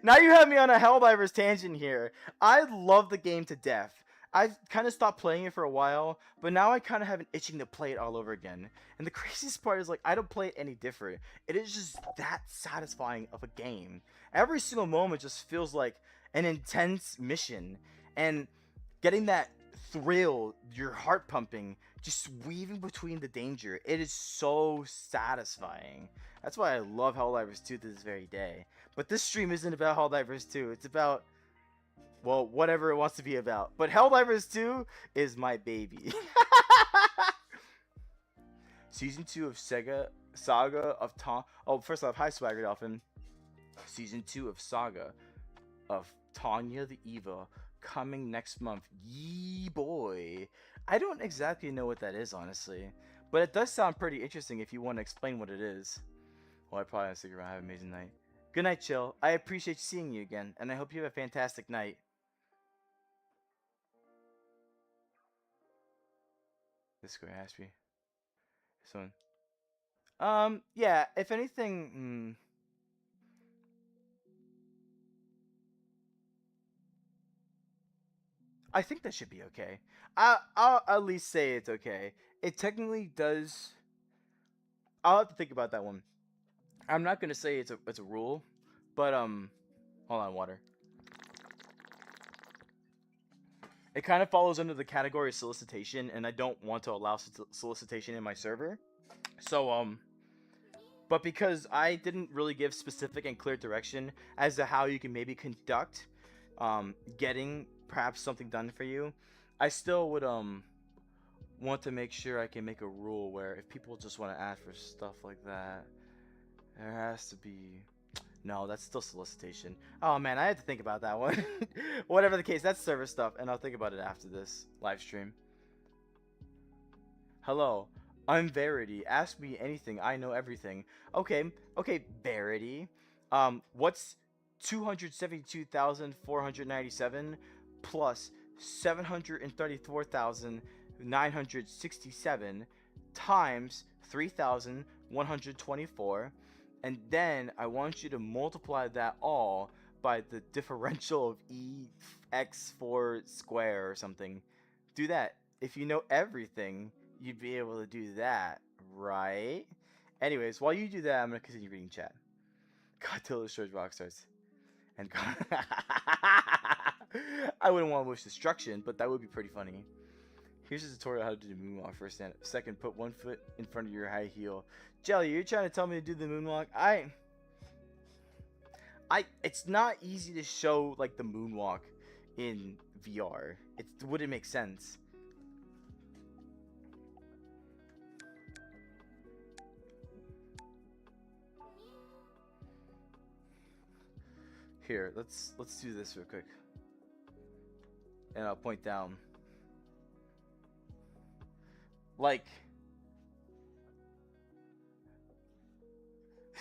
Speaker 1: now you have me on a Helldivers tangent here. I love the game to death. I've kind of stopped playing it for a while, but now I kind of have an itching to play it all over again. And the craziest part is, like, I don't play it any different. It is just that satisfying of a game. Every single moment just feels like an intense mission. And getting that thrill, your heart pumping, just weaving between the danger. It is so satisfying. That's why I love Helldivers 2 to this very day. But this stream isn't about Helldivers 2. It's about, well, whatever it wants to be about. But Helldivers 2 is my baby. Season 2 of Sega Saga of Tom. Oh, first off, hi Swagger Dolphin. Season 2 of Saga of Tanya the Eva coming next month. Yee boy. I don't exactly know what that is, honestly. But it does sound pretty interesting if you want to explain what it is. Well, I probably have to stick around. Have an amazing night. Good night, Chill. I appreciate seeing you again, and I hope you have a fantastic night. This square has me. This one. Yeah, if anything, I think that should be okay. I'll at least say it's okay. It technically does. I'll have to think about that one. I'm not gonna say it's a rule, but hold on, water. It kind of follows under the category of solicitation, and I don't want to allow solicitation in my server. So but because I didn't really give specific and clear direction as to how you can maybe conduct getting perhaps something done for you, I still would want to make sure I can make a rule where if people just want to ask for stuff like that, there has to be. No, that's still solicitation. Oh man, I had to think about that one. Whatever the case, that's server stuff, and I'll think about it after this live stream. Hello, I'm Verity. Ask me anything. I know everything. Okay, okay, Verity. What's 272,497 plus 734,967 times 3,124? And then I want you to multiply that all by the differential of EX4 square or something. Do that. If you know everything, you'd be able to do that, right? Anyways, while you do that, I'm going to continue reading chat. Godzilla destroys Rockstars. And I wouldn't want to wish destruction, but that would be pretty funny. Here's a tutorial how to do the moonwalk. First and second, put one foot in front of your high heel. Jelly, you're trying to tell me to do the moonwalk? It's not easy to show like the moonwalk in VR. It wouldn't make sense. Here, let's do this real quick. And I'll point down. Like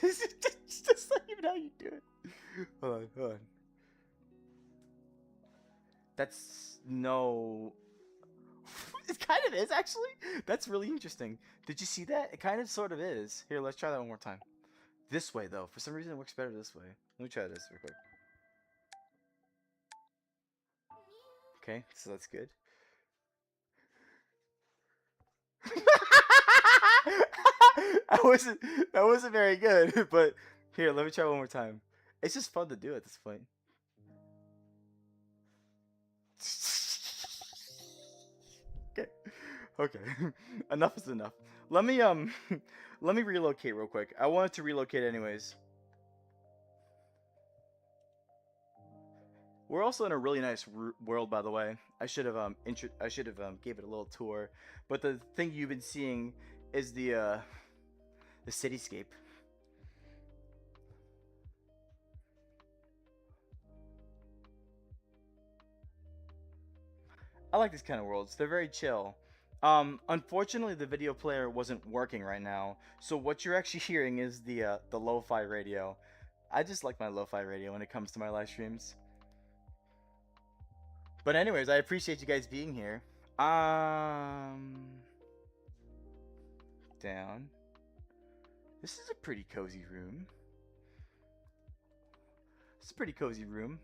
Speaker 1: that's not even how you do it. Hold on. That's no. It kind of is actually. That's really interesting. Did you see that? It kind of sort of is. Here, let's try that one more time. This way though. For some reason it works better this way. Let me try this real quick. Okay, so that's good. that wasn't very good, but here, let me try one more time. It's just fun to do at this point. Okay. Okay. Enough is enough. Let me let me relocate real quick. I wanted to relocate anyways. We're also in a really nice world, by the way. I should have gave it a little tour, but the thing you've been seeing is the cityscape. I like these kind of worlds. They're very chill. Unfortunately, the video player wasn't working right now, so what you're actually hearing is the lo-fi radio. I just like my lo-fi radio when it comes to my live streams. But anyways, I appreciate you guys being here. Down. This is a pretty cozy room. It's a pretty cozy room.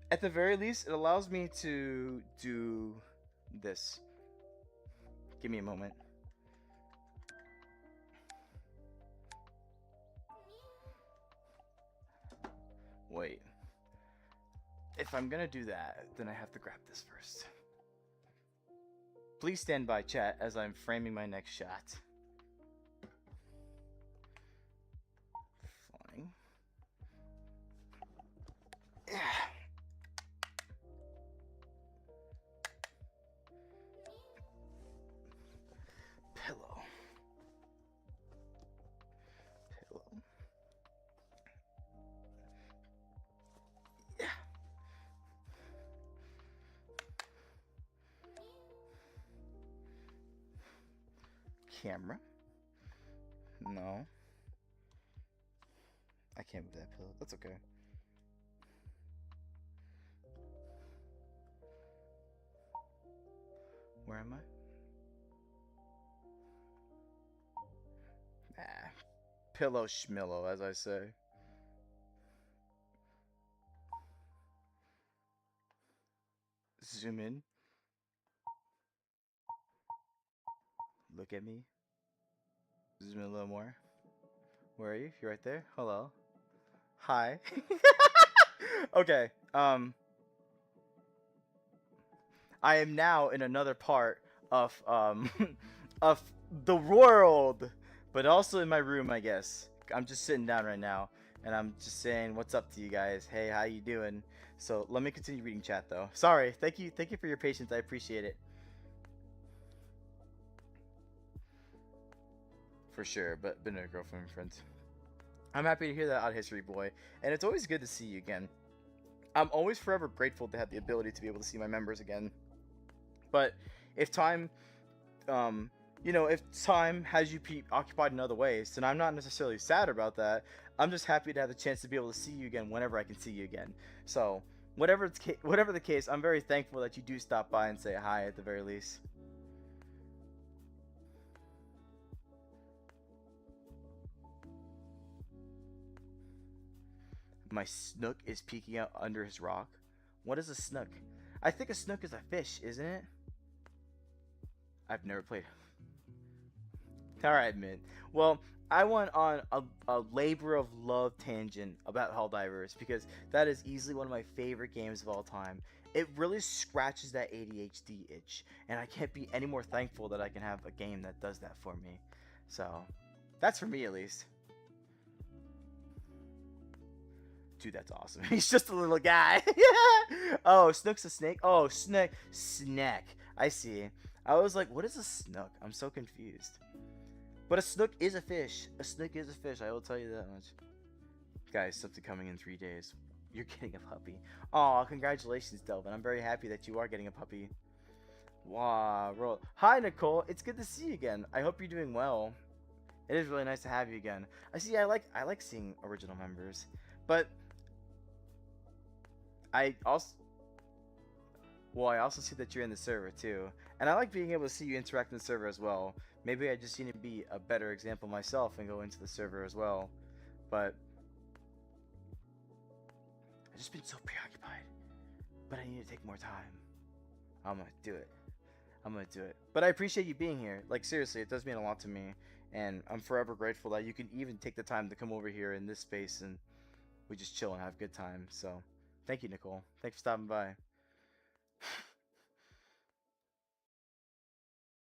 Speaker 1: At the very least, it allows me to do this. Give me a moment. Wait. If I'm gonna do that, then I have to grab this first. Please stand by, chat, as I'm framing my next shot. Fine. Yeah. Pillow. Yeah. Camera. No. I can't move that pillow. That's okay. Where am I? Ah. Pillow schmillow, as I say. Zoom in. Look at me. Zoom in a little more. Where are you? You're right there? Hello. Hi. Okay. I am now in another part of of the world, but also in my room, I guess. I'm just sitting down right now, and I'm just saying what's up to you guys. Hey, how you doing? So let me continue reading chat though. Sorry, thank you for your patience. I appreciate it. For sure, but been a girlfriend and friends. I'm happy to hear that, Odd History Boy, and it's always good to see you again. I'm always forever grateful to have the ability to be able to see my members again. But if time, um, if time has you occupied in other ways, then I'm not necessarily sad about that. I'm just happy to have the chance to be able to see you again whenever I can see you again. So, whatever the case, I'm very thankful that you do stop by and say hi at the very least. My snook is peeking out under his rock. What is a snook? I think a snook is a fish, isn't it? I've never played. Alright, man. Well, I went on a labor of love tangent about Helldivers because that is easily one of my favorite games of all time. It really scratches that ADHD itch, and I can't be any more thankful that I can have a game that does that for me. So, that's for me at least. Dude, that's awesome. He's just a little guy. Oh, Snook's a snake? Oh, Snook. Snack. I see. I was like, what is a snook? I'm so confused. But a snook is a fish. A snook is a fish. I will tell you that much. Guys, something coming in 3 days. You're getting a puppy. Aw, congratulations, Delvin. I'm very happy that you are getting a puppy. Wow, roll. Hi, Nicole. It's good to see you again. I hope you're doing well. It is really nice to have you again. I like seeing original members. But I also see that you're in the server too. And I like being able to see you interact in the server as well. Maybe I just need to be a better example myself and go into the server as well. But I've just been so preoccupied. But I need to take more time. I'm gonna do it. I'm gonna do it. But I appreciate you being here. Like seriously, it does mean a lot to me. And I'm forever grateful that you can even take the time to come over here in this space and we just chill and have a good time. So thank you, Nicole. Thanks for stopping by.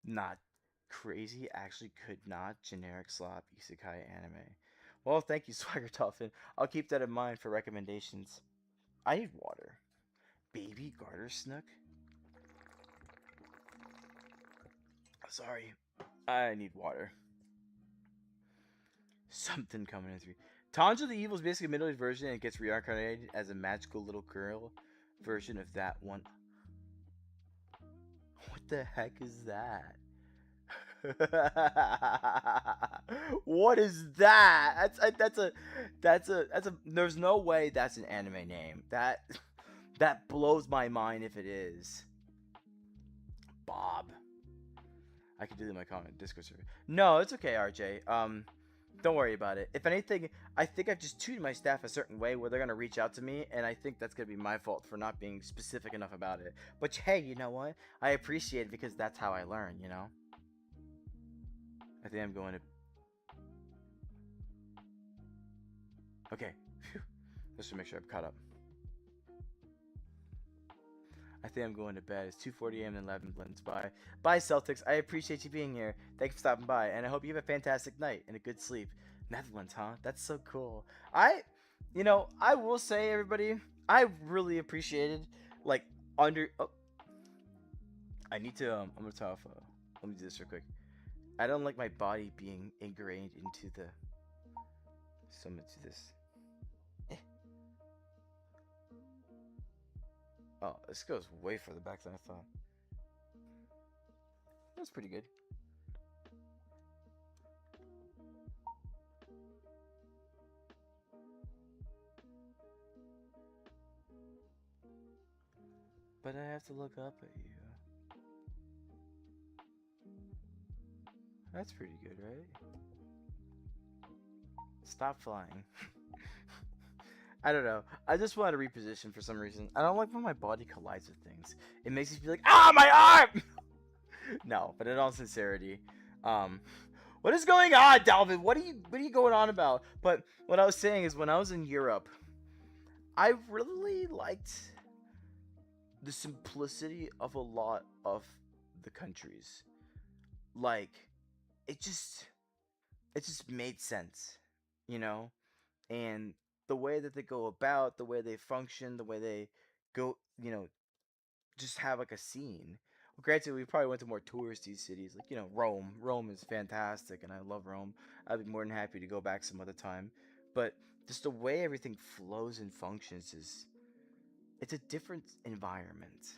Speaker 1: Not crazy, actually could not. Generic slop isekai anime. Well, thank you, Swagger Dolphin. I'll keep that in mind for recommendations. I need water. Baby garter snook? Sorry. I need water. Something coming in 3. Tanja the Evil is basically a middle-aged version and gets reincarnated as a magical little girl version of that one. What the heck is that? What is that? That's a. There's no way that's an anime name. That blows my mind if it is. Bob. I can do that in my comment Discord server. No, it's okay, RJ. Don't worry about it. If anything, I think I've just tutored my staff a certain way where they're gonna reach out to me, and I think that's gonna be my fault for not being specific enough about it. But hey, you know what? I appreciate it because that's how I learn. You know. I think I'm going to. Okay. Phew. Just to make sure I'm caught up. I think I'm going to bed. It's 2:40 a.m. and 11 blends. Bye. Bye, Celtics. I appreciate you being here. Thanks for stopping by, and I hope you have a fantastic night and a good sleep. Netherlands, huh? That's so cool. I will say, everybody, I really appreciated, like, oh, I need to, I'm gonna tell off, let me do this real quick. I don't like my body being ingrained into the, so I'm gonna do this. Oh, this goes way further back than I thought. That's pretty good. But I have to look up at you. That's pretty good, right? Stop flying. I don't know. I just want to reposition for some reason. I don't like when my body collides with things. It makes me feel like, ah, my arm! No, but in all sincerity, what is going on, Dalvin? What are you going on about? But what I was saying is when I was in Europe, I really liked the simplicity of a lot of the countries. Like it just it just made sense, you know? And the way that they go about, the way they function, the way they go, just have like a scene. Well, granted, we probably went to more touristy cities, like Rome. Rome is fantastic, and I love Rome. I'd be more than happy to go back some other time. But just the way everything flows and functions is it's a different environment.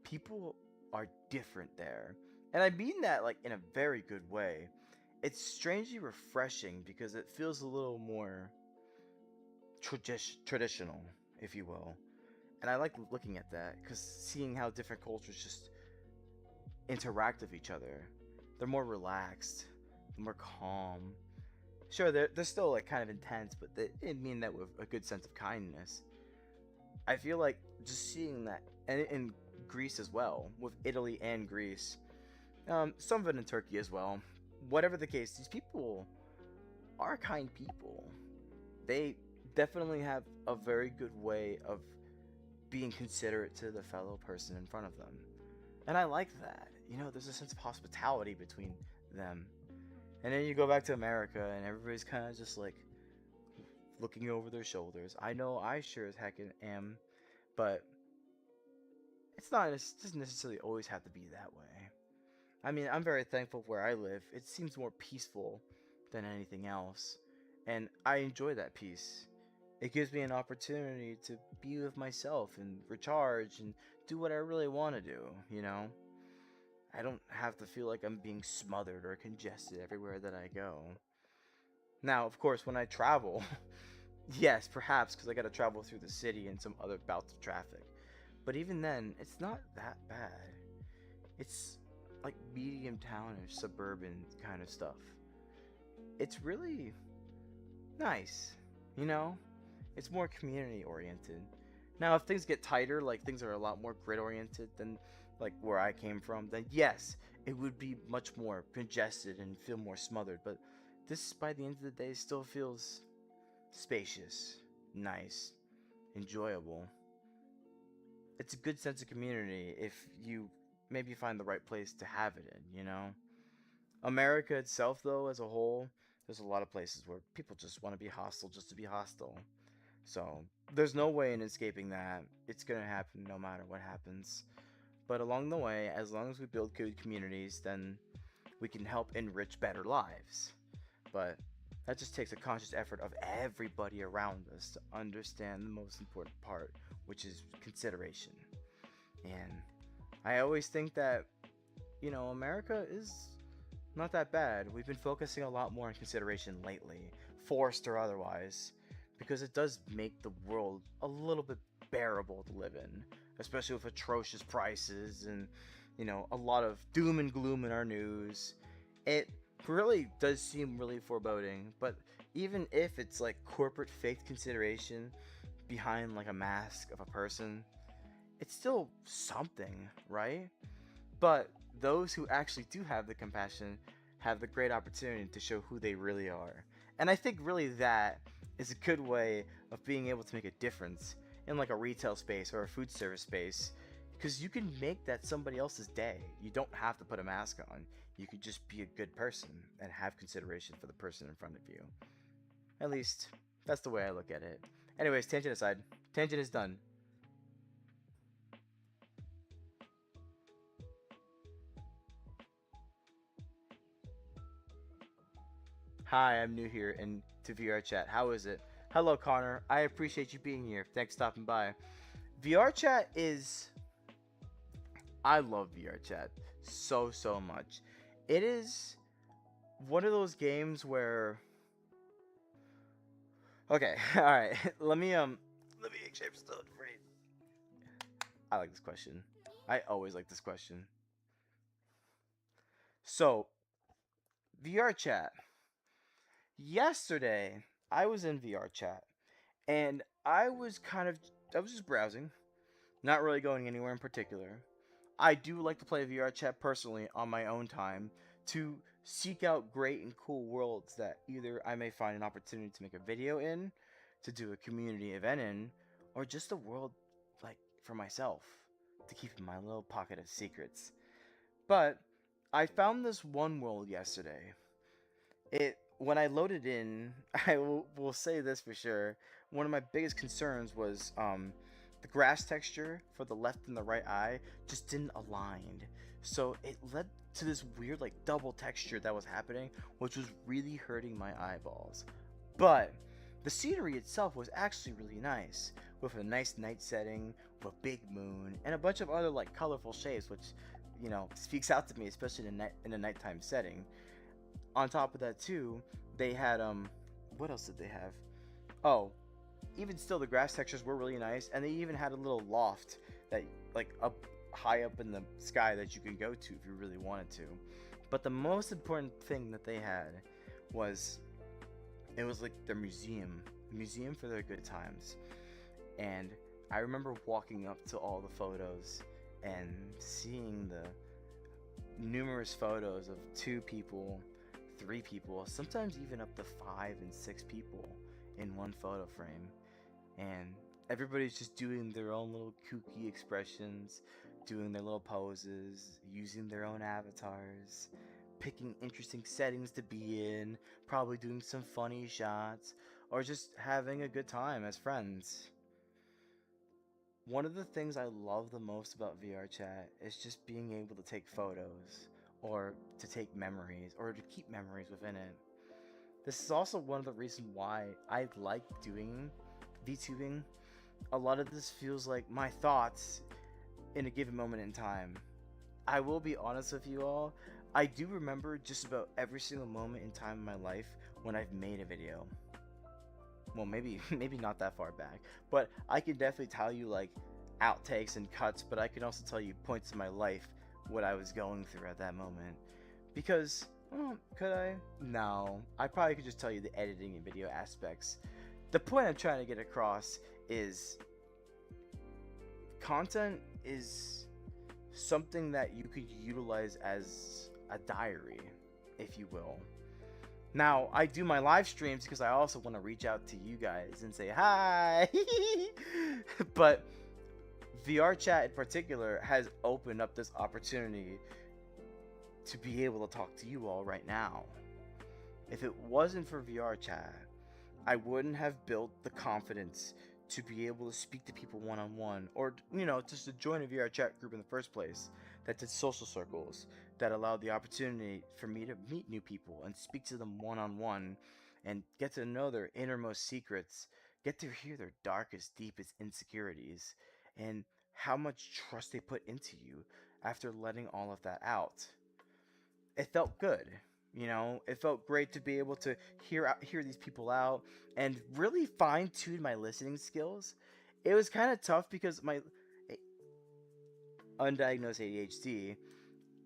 Speaker 1: People are different there, and I mean that like in a very good way. It's strangely refreshing because it feels a little more traditional, if you will. And I like looking at that because seeing how different cultures just interact with each other. They're more relaxed, they're more calm. Sure, they're still like kind of intense, but they mean that with a good sense of kindness. I feel like just seeing that, and in Greece as well, with Italy and Greece, some of it in Turkey as well. Whatever the case, these people are kind people. They definitely have a very good way of being considerate to the fellow person in front of them. And I like that. There's a sense of hospitality between them. And then you go back to America and everybody's kind of just like looking over their shoulders. I know I sure as heck am, but it doesn't necessarily always have to be that way. I mean, I'm very thankful where I live. It seems more peaceful than anything else. And I enjoy that peace. It gives me an opportunity to be with myself and recharge and do what I really want to do. I don't have to feel like I'm being smothered or congested everywhere that I go. Now, of course, when I travel, yes, perhaps because I got to travel through the city and some other bouts of traffic. But even then, it's not that bad. It's like medium townish, suburban kind of stuff. It's really nice, you know? It's more community oriented. Now, if things get tighter, like things are a lot more grid oriented than like where I came from, then yes, it would be much more congested and feel more smothered. But this, by the end of the day, still feels spacious, nice, enjoyable. It's a good sense of community if you maybe find the right place to have it in. America itself, though, as a whole, there's a lot of places where people just want to be hostile just to be hostile. So there's no way in escaping that. It's gonna happen no matter what happens. But along the way, as long as we build good communities, then we can help enrich better lives. But that just takes a conscious effort of everybody around us to understand the most important part, which is consideration. And I always think that, America is not that bad. We've been focusing a lot more on consideration lately, forced or otherwise, because it does make the world a little bit bearable to live in, especially with atrocious prices and, a lot of doom and gloom in our news. It really does seem really foreboding, but even if it's like corporate faith consideration behind like a mask of a person, it's still something, right? But those who actually do have the compassion have the great opportunity to show who they really are. And I think really that is a good way of being able to make a difference in like a retail space or a food service space, because you can make that somebody else's day. You don't have to put a mask on. You could just be a good person and have consideration for the person in front of you. At least that's the way I look at it. Anyways, tangent aside, tangent is done. Hi, I'm new here and to VR chat. How is it? Hello, Connor. I appreciate you being here. Thanks for stopping by. VR chat is. I love VR chat so much. It is one of those games where. Okay, all right. Let me make sure I'm still afraid. I like this question. I always like this question. So, VR chat. Yesterday, I was in VR chat and I was just browsing, not really going anywhere in particular. I do like to play VR chat personally on my own time to seek out great and cool worlds that either I may find an opportunity to make a video in, to do a community event in, or just a world like for myself. to keep in my little pocket of secrets. But I found this one world yesterday. It when I loaded in, will say this for sure. One of my biggest concerns was the grass texture for the left and the right eye just didn't align. So it led to this weird like double texture that was happening, which was really hurting my eyeballs. But the scenery itself was actually really nice, with a nice night setting, with a big moon, and a bunch of other like colorful shapes, which speaks out to me, especially in a nighttime setting. On top of that too, they had what else did they have? Oh, even still the grass textures were really nice, and they even had a little loft that like up high up in the sky that you could go to if you really wanted to. But the most important thing that they had was it was like their museum for their good times. And I remember walking up to all the photos and seeing the numerous photos of 2 people, 3 people, sometimes even up to 5 and 6 people in one photo frame. And everybody's just doing their own little kooky expressions, doing their little poses, using their own avatars, picking interesting settings to be in, probably doing some funny shots, or just having a good time as friends. One of the things I love the most about VR chat is just being able to take photos, or to take memories, or to keep memories within it. This is also one of the reasons why I like doing VTubing. A lot of this feels like my thoughts in a given moment in time. I will be honest with you all, I do remember just about every single moment in time in my life when I've made a video. Well, maybe maybe not that far back, but I can definitely tell you like outtakes and cuts, but I can also tell you points in my life what I was going through at that moment. Because, could I? No, I probably could just tell you the editing and video aspects. The point I'm trying to get across is content is something that you could utilize as a diary, if you will. Now, I do my live streams because I also want to reach out to you guys and say hi. But VR chat in particular has opened up this opportunity to be able to talk to you all right now. If it wasn't for VR chat, I wouldn't have built the confidence to be able to speak to people one on one, or just to join a VR chat group in the first place that did social circles that allowed the opportunity for me to meet new people and speak to them one on one and get to know their innermost secrets, get to hear their darkest, deepest insecurities, and how much trust they put into you after letting all of that out. It felt good. It felt great to be able to hear these people out and really fine tune my listening skills. It was kind of tough because my undiagnosed ADHD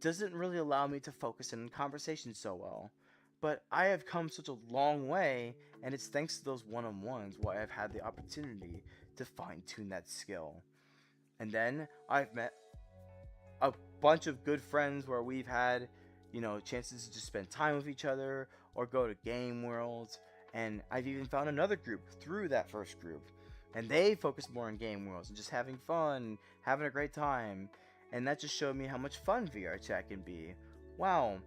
Speaker 1: doesn't really allow me to focus in conversations so well. But I have come such a long way, and it's thanks to those one-on-ones why I've had the opportunity to fine tune that skill. And then I've met a bunch of good friends where we've had, chances to just spend time with each other or go to game worlds. And I've even found another group through that first group. And they focus more on game worlds and just having fun, having a great time. And that just showed me how much fun VR chat can be. Wow,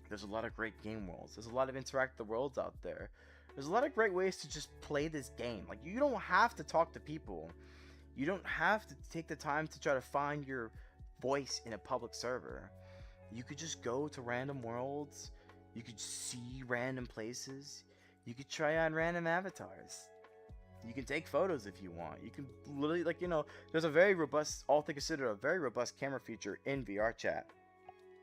Speaker 1: there's a lot of great game worlds. There's a lot of interactive worlds out there. There's a lot of great ways to just play this game. Like, you don't have to talk to people. You don't have to take the time to try to find your voice in a public server. You could just go to random worlds. You could see random places. You could try on random avatars. You can take photos if you want. You can literally, there's a very robust, all things considered, a very robust camera feature in VR chat.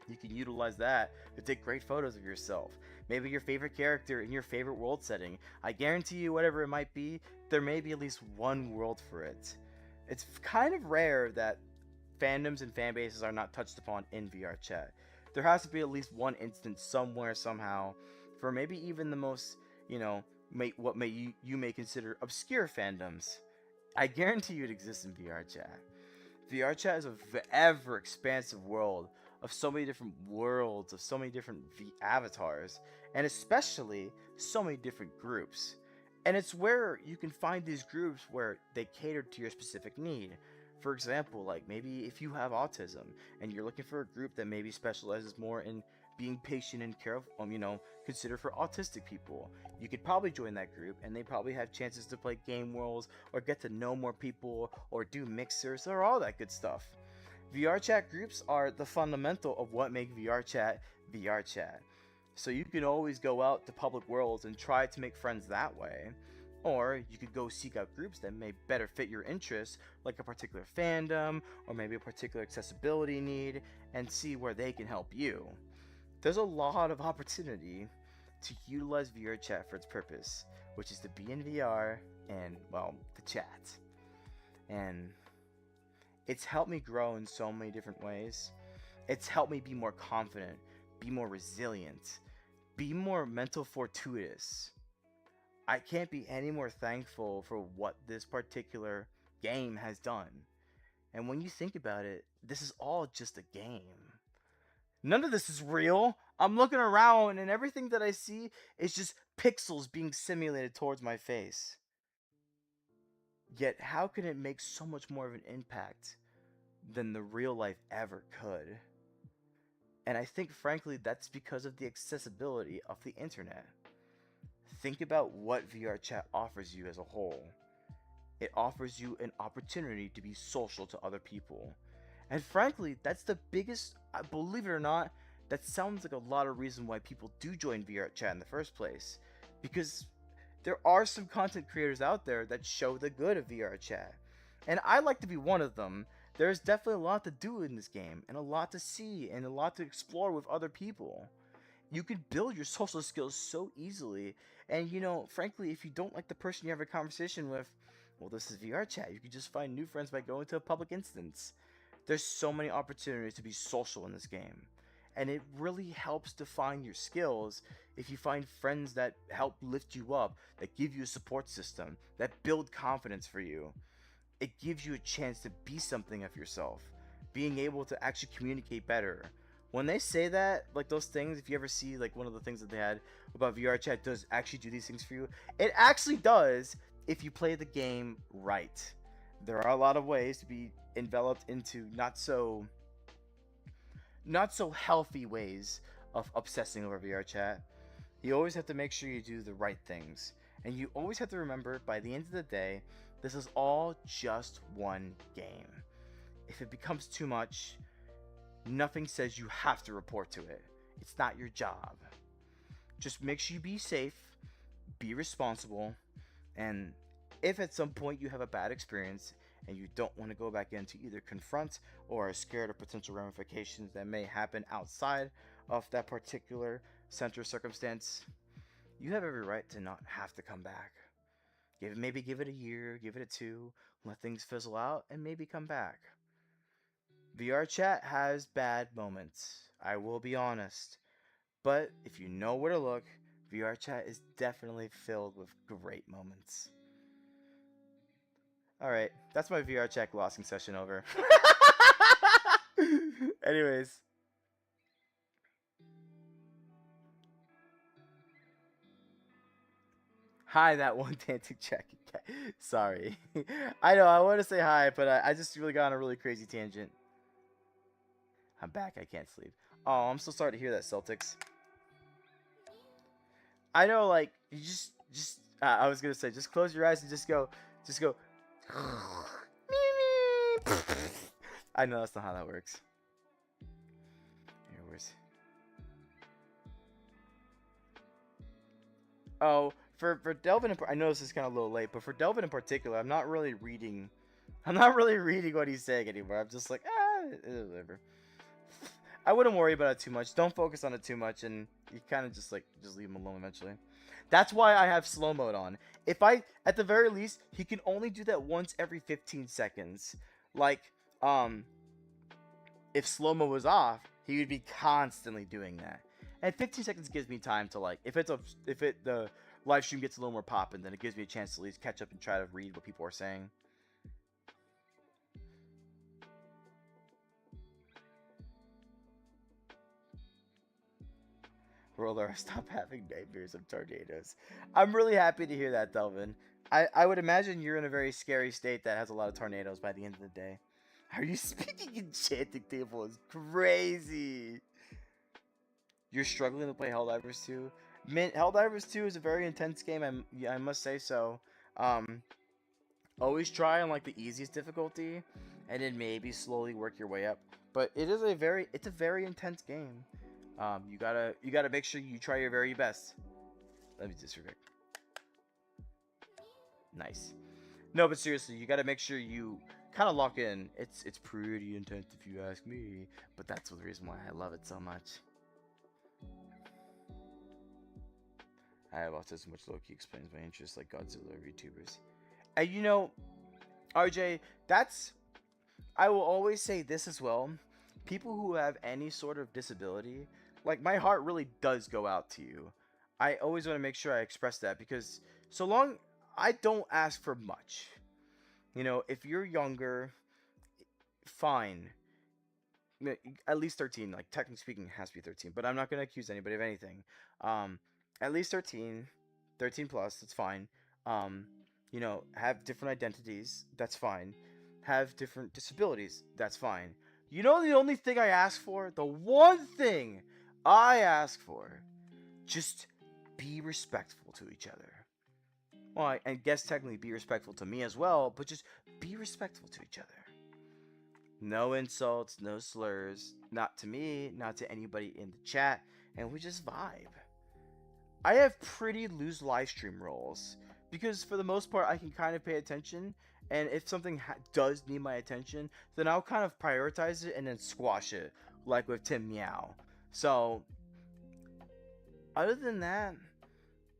Speaker 1: You can utilize that to take great photos of yourself. Maybe your favorite character in your favorite world setting. I guarantee you, whatever it might be, there may be at least one world for it. It's kind of rare that fandoms and fan bases are not touched upon in VR chat. There has to be at least one instance somewhere, somehow, for maybe even the most, you may consider obscure fandoms. I guarantee you it exists in VR chat. VR chat is a ever expansive world of so many different worlds, of so many different avatars, and especially so many different groups. And it's where you can find these groups where they cater to your specific need. For example, like maybe if you have autism and you're looking for a group that maybe specializes more in being patient and careful, consider for autistic people. You could probably join that group, and they probably have chances to play game worlds or get to know more people or do mixers or all that good stuff. VR chat groups are the fundamental of what make VR chat VR chat. So you can always go out to public worlds and try to make friends that way. Or you could go seek out groups that may better fit your interests, like a particular fandom or maybe a particular accessibility need, and see where they can help you. There's a lot of opportunity to utilize VR chat for its purpose, which is to be in VR and, well, the chat. And it's helped me grow in so many different ways. It's helped me be more confident, be more resilient, be more mental fortuitous. I can't be any more thankful for what this particular game has done. And when you think about it, this is all just a game. None of this is real. I'm looking around and everything that I see is just pixels being simulated towards my face. Yet, how can it make so much more of an impact than the real life ever could? And I think, frankly, that's because of the accessibility of the internet. Think about what VR chat offers you as a whole. It offers you an opportunity to be social to other people. And frankly, that's the biggest, believe it or not, that sounds like a lot of reason why people do join VR chat in the first place. Because there are some content creators out there that show the good of VR chat. And I like to be one of them. There's definitely a lot to do in this game, and a lot to see, and a lot to explore with other people. You can build your social skills so easily. And frankly, if you don't like the person you have a conversation with, well, this is VR chat. You can just find new friends by going to a public instance. There's so many opportunities to be social in this game. And it really helps define your skills if you find friends that help lift you up, that give you a support system, that build confidence for you. It gives you a chance to be something of yourself, being able to actually communicate better. When they say that, like those things, if you ever see like one of the things that they had about VR chat does actually do these things for you, it actually does if you play the game right. There are a lot of ways to be enveloped into not so healthy ways of obsessing over VR chat. You always have to make sure you do the right things. And you always have to remember, by the end of the day, this is all just one game. If it becomes too much, nothing says you have to report to it. It's not your job. Just make sure you be safe, be responsible, and if at some point you have a bad experience and you don't want to go back in to either confront or are scared of potential ramifications that may happen outside of that particular center circumstance, you have every right to not have to come back. Maybe give it a year, give it a two, let things fizzle out, and maybe come back. VR chat has bad moments, I will be honest. But if you know where to look, VR chat is definitely filled with great moments. Alright, that's my VR chat glossing session over. Anyways. Hi, that one dancing jacket cat. Sorry. I know, I want to say hi, but I just really got on a really crazy tangent. I'm back, I can't sleep. Oh, I'm so sorry to hear that, Celtics. I know, like, you I was gonna say, just close your eyes and just go. I know that's not how that works. Anyways. Oh, for Delvin, I know this is kind of a little late, but for Delvin in particular, I'm not really reading. I'm not really reading what he's saying anymore. I'm just like, whatever. I wouldn't worry about it too much. Don't focus on it too much, and you kind of just leave him alone eventually. That's why I have slow mode on. At the very least, he can only do that once every 15 seconds. Like, if slow mo was off, he would be constantly doing that. And 15 seconds gives me time to the live stream gets a little more popping, then it gives me a chance to at least catch up and try to read what people are saying. Roller, stop having nightmares of tornadoes. I'm really happy to hear that, Delvin. I would imagine you're in a very scary state that has a lot of tornadoes by the end of the day. Are you speaking enchanting table is crazy. You're struggling to play Helldivers 2. Helldivers 2 is a very intense game. I must say so. Um, Always try on like the easiest difficulty, and then maybe slowly work your way up. But it's a very intense game. You gotta make sure you try your very best. Let me disregard. Nice. No, but seriously, you gotta make sure you kind of lock in. It's pretty intense if you ask me, but that's the reason why I love it so much. I have autism, which low-key explains my interests like Godzilla VTubers. And RJ, that's I will always say this as well. People who have any sort of disability, like my heart really does go out to you. I always want to make sure I express that because so long I don't ask for much. If you're younger, fine. At least 13, like technically speaking, it has to be 13, but I'm not going to accuse anybody of anything. Um, at least 13, 13 plus, that's fine. Um, have different identities, that's fine. Have different disabilities, that's fine. The only thing I ask for, the one thing I ask for, just be respectful to each other. Well, I guess technically be respectful to me as well, but just be respectful to each other. No insults, no slurs, not to me, not to anybody in the chat, and we just vibe. I have pretty loose live stream roles because for the most part I can kind of pay attention, and if something does need my attention, then I'll kind of prioritize it and then squash it, like with Tim Meow. So, other than that,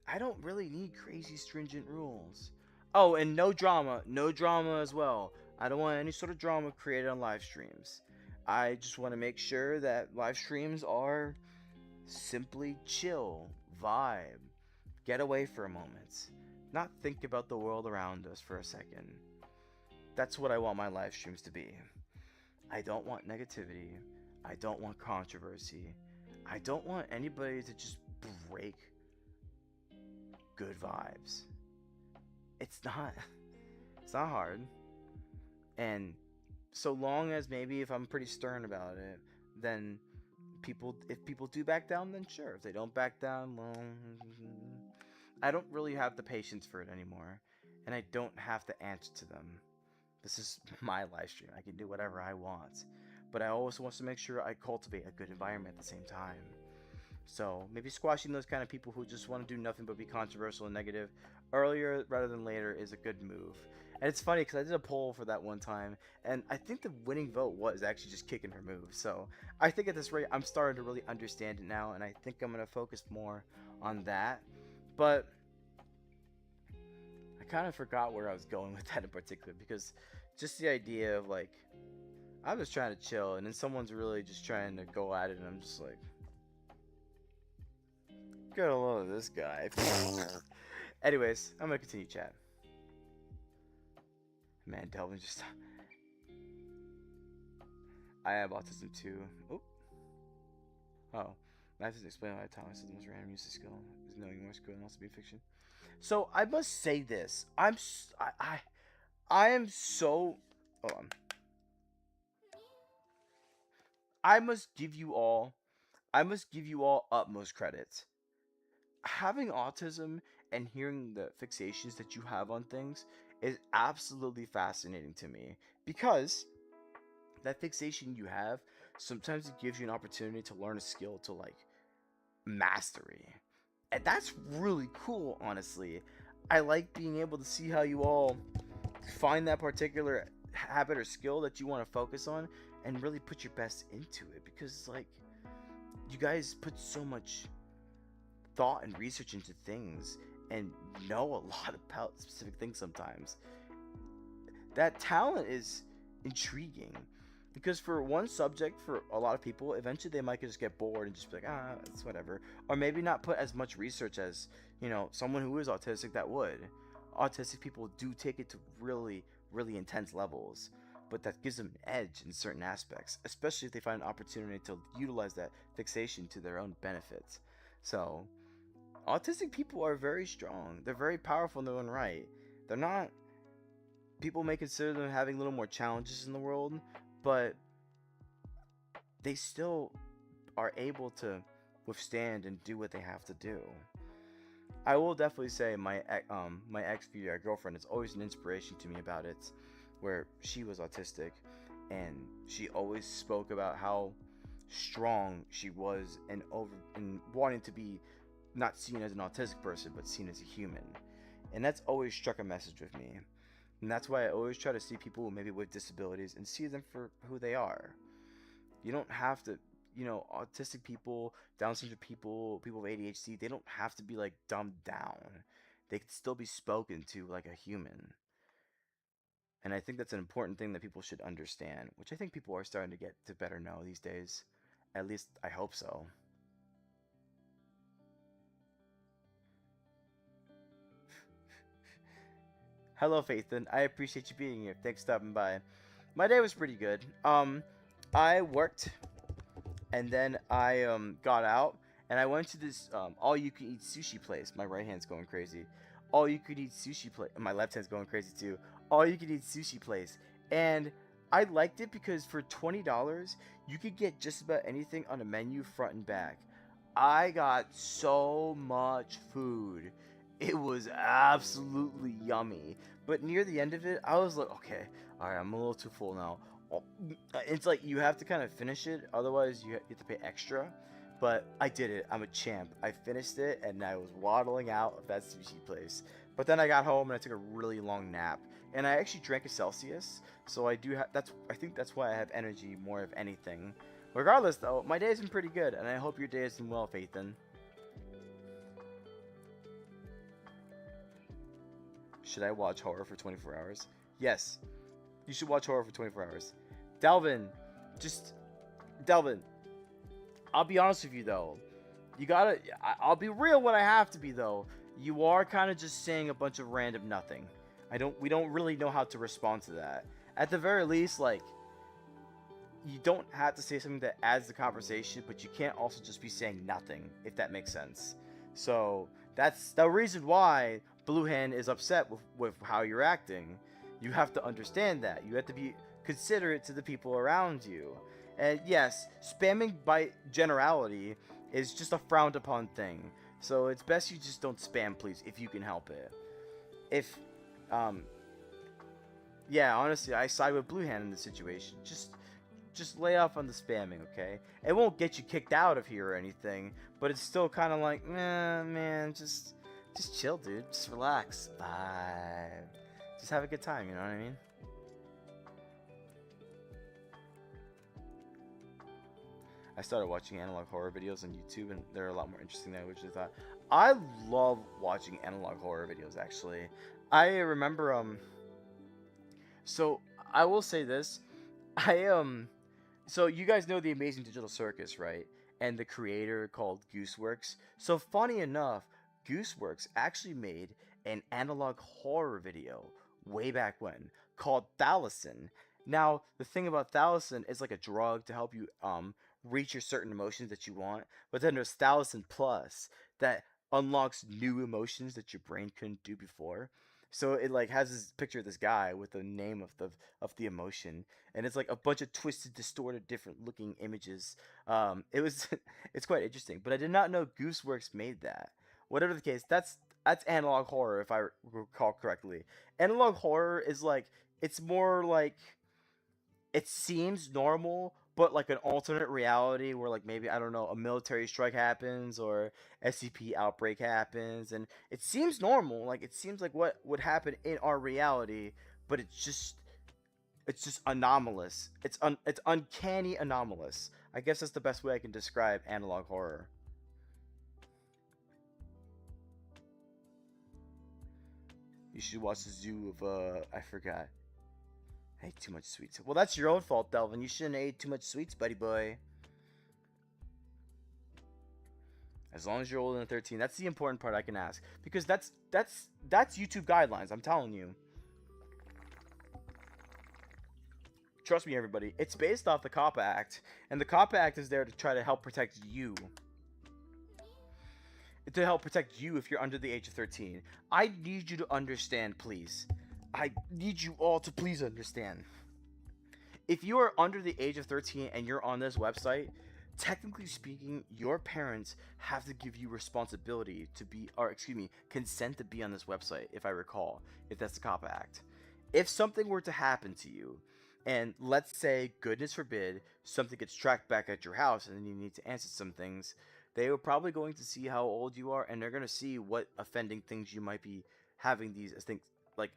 Speaker 1: I don't really need crazy stringent rules. Oh, and no drama as well. I don't want any sort of drama created on live streams. I just want to make sure that live streams are simply chill, vibe, get away for a moment, not think about the world around us for a second. That's what I want my live streams to be. I don't want negativity. I don't want controversy. I don't want anybody to just break good vibes. It's not hard. And so long as maybe if I'm pretty stern about it, then if people do back down, then sure. If they don't back down, well, I don't really have the patience for it anymore, and I don't have to answer to them. This is my live stream. I can do whatever I want, but I always want to make sure I cultivate a good environment at the same time. So maybe squashing those kind of people who just want to do nothing but be controversial and negative earlier rather than later is a good move. And it's funny because I did a poll for that one time, and I think the winning vote was actually just kicking her move. So I think at this rate, I'm starting to really understand it now, and I think I'm going to focus more on that. But I kind of forgot where I was going with that in particular, because just the idea of like, I was trying to chill, and then someone's really just trying to go at it, and I'm just like, get a load of this guy. Anyways, I'm going to continue chat. Man, Delvin just... I have autism too. Oh. I have to explain why Thomas is the most random use of skill. Is knowing more skill and also be fiction. So, I must say this. I am so... Hold on. I must give you all utmost credit. Having autism and hearing the fixations that you have on things is absolutely fascinating to me, because that fixation you have, sometimes it gives you an opportunity to learn a skill to like mastery, and that's really cool. Honestly, I like being able to see how you all find that particular habit or skill that you want to focus on and really put your best into it, because like you guys put so much thought and research into things and know a lot about specific things. Sometimes that talent is intriguing, because for one subject, for a lot of people, eventually they might just get bored and just be like, it's whatever, or maybe not put as much research as someone who is autistic that would. Autistic people do take it to really, really intense levels, but that gives them an edge in certain aspects, especially if they find an opportunity to utilize that fixation to their own benefit. So autistic people are very strong. They're very powerful in their own right. They're not. People may consider them having a little more challenges in the world, but they still are able to withstand and do what they have to do. I will definitely say my ex girlfriend is always an inspiration to me about it, where she was autistic, and she always spoke about how strong she was and wanting to be not seen as an autistic person but seen as a human, and that's always struck a message with me, and that's why I always try to see people maybe with disabilities and see them for who they are. You don't have to, autistic people, Down syndrome people, people with ADHD, they don't have to be like dumbed down. They can still be spoken to like a human. And I think that's an important thing that people should understand, which I think people are starting to get to better know these days. At least I hope so. Hello, Faithin. I appreciate you being here. Thanks for stopping by. My day was pretty good. I worked and then I got out and I went to this all you can eat sushi place. My right hand's going crazy. All you could eat sushi place. My left hand's going crazy too. All you could eat sushi place, and I liked it because for $20 you could get just about anything on the menu front and back. I got so much food. It was absolutely yummy. But near the end of it, I was like, okay, all right, I'm a little too full now. It's like you have to kind of finish it, otherwise you have to pay extra. But I did it. I'm a champ. I finished it, and I was waddling out of that sushi place. But then I got home and I took a really long nap, and I actually drank a Celsius. So I do have. I think that's why I have energy more of anything. Regardless, though, my day's been pretty good, and I hope your day has been well, Faithin. Should I watch horror for 24 hours? Yes, you should watch horror for 24 hours. Delvin, just Delvin. I'll be honest with you though. You gotta. I'll be real when I have to be though. You are kind of just saying a bunch of random nothing. We don't really know how to respond to that. At the very least, like, you don't have to say something that adds the conversation, but you can't also just be saying nothing, if that makes sense. So that's the reason why Blue Hand is upset with how you're acting. You have to understand that. You have to be considerate to the people around you. And yes, spamming by generality is just a frowned upon thing. So it's best you just don't spam, please, if you can help it. If, yeah, honestly, I side with Blue Hand in this situation. Just lay off on the spamming, okay? It won't get you kicked out of here or anything, but it's still kind of like, man, just chill, dude. Just relax. Bye. Just have a good time, you know what I mean? I started watching analog horror videos on YouTube, and they're a lot more interesting than I originally thought. I love watching analog horror videos, actually. I remember, so I will say this. I, so you guys know the Amazing Digital Circus, right? And the creator called Gooseworks. So funny enough, Gooseworks actually made an analog horror video way back when called Thalison. Now, the thing about Thalison is like a drug to help you reach your certain emotions that you want, but then there's Thalison Plus that unlocks new emotions that your brain couldn't do before. So it like has this picture of this guy with the name of the emotion, and it's like a bunch of twisted, distorted, different looking images. It was it's quite interesting, but I did not know Gooseworks made that. Whatever the case, that's analog horror if I recall correctly. Analog horror is like it's more like it seems normal, but like an alternate reality where like maybe I don't know a military strike happens or SCP outbreak happens, and it seems normal. Like it seems like what would happen in our reality, but it's just anomalous. It's uncanny anomalous. I guess that's the best way I can describe analog horror. You should watch the zoo of I forgot. I ate too much sweets. Well, that's your own fault, Delvin. You shouldn't have ate too much sweets, buddy boy. As long as you're older than 13, that's the important part I can ask because that's YouTube guidelines. I'm telling you. Trust me, everybody. It's based off the COPPA Act, and the COPPA Act is there to try to help protect you. to help protect you if you're under the age of 13. I need you to understand, please. I need you all to please understand. If you are under the age of 13 and you're on this website, technically speaking, your parents have to give you responsibility to be, or excuse me, consent to be on this website, if I recall, if that's the COPPA Act. If something were to happen to you, and let's say, goodness forbid, something gets tracked back at your house and then you need to answer some things, they are probably going to see how old you are and they're going to see what offending things you might be having these things, like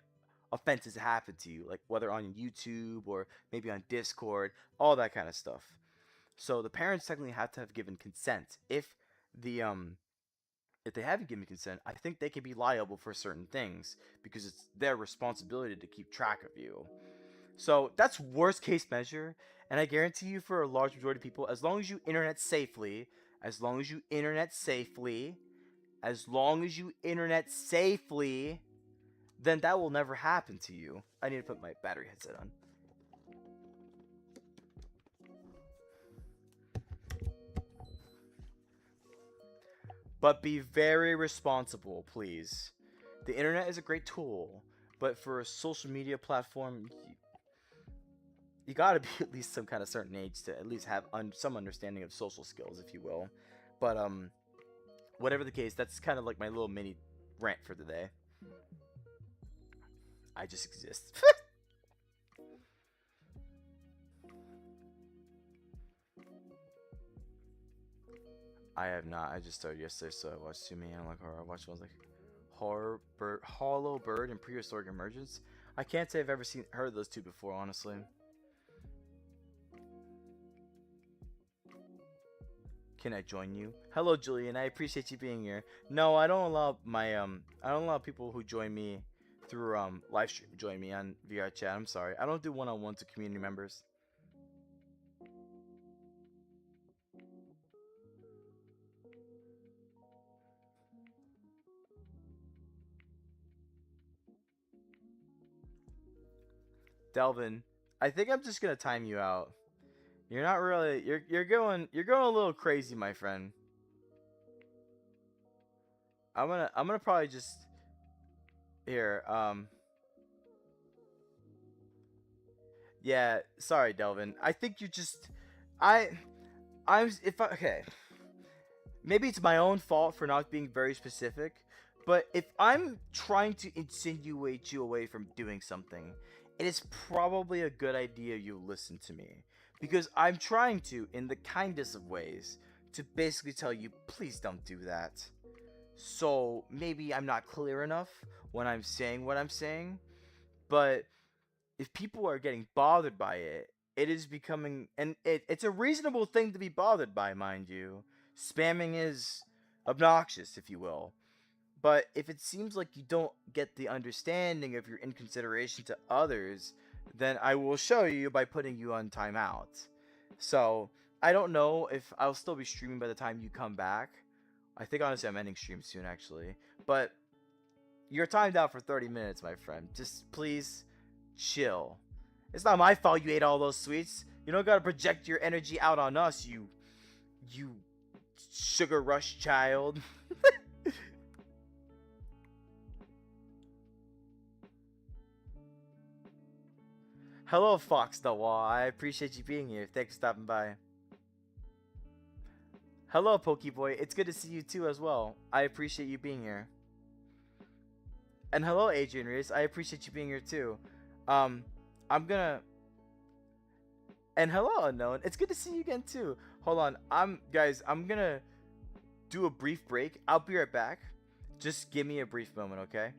Speaker 1: offenses happen to you, like whether on YouTube or maybe on Discord, all that kind of stuff. So the parents technically have to have given consent. The if they haven't given consent, I think they can be liable for certain things because it's their responsibility to keep track of you. So that's worst case measure, and I guarantee you for a large majority of people, as long as you internet safely, as long as you internet safely, as long as you internet safely, then that will never happen to you. I need to put my battery headset on. But be very responsible, please. The internet is a great tool, but for a social media platform, you gotta be at least some kind of certain age to at least have some understanding of social skills, if you will. But whatever the case, that's kind of like my little mini rant for the day. I just exist. I have not. I just started yesterday, so I watched too many analog horror. I watched ones like Hollow Bird, and Prehistoric Emergence. I can't say I've ever heard those two before, honestly. Can I join you? Hello, Julian. I appreciate you being here. No, I don't allow I don't allow people who join me through live stream join me on VR chat. I'm sorry. I don't do one-on-ones with community members. Delvin, I think I'm just gonna time you out. You're not really you're going a little crazy, my friend. I'm gonna probably just here. Yeah, sorry, Delvin. I think you just I I'm if I okay. Maybe it's my own fault for not being very specific, but if I'm trying to insinuate you away from doing something, it is probably a good idea you listen to me. Because I'm trying to, in the kindest of ways, to basically tell you, please don't do that. So maybe I'm not clear enough when I'm saying what I'm saying, but if people are getting bothered by it, it is becoming, and it's a reasonable thing to be bothered by, mind you. Spamming is obnoxious, if you will. But if it seems like you don't get the understanding of your inconsideration to others, then I will show you by putting you on timeout. So, I don't know if I'll still be streaming by the time you come back. I think honestly I'm ending stream soon actually. But you're timed out for 30 minutes, my friend. Just please chill. It's not my fault you ate all those sweets. You don't gotta project your energy out on us, you sugar rush child. Hello, Fox the Wall. I appreciate you being here. Thanks for stopping by. Hello, Pokeboy. It's good to see you too as well. I appreciate you being here. And hello, Adrian Reese. I appreciate you being here too. Um, I'm gonna. And hello, Unknown. It's good to see you again too. Hold on. I'm gonna do a brief break. I'll be right back. Just give me a brief moment, okay?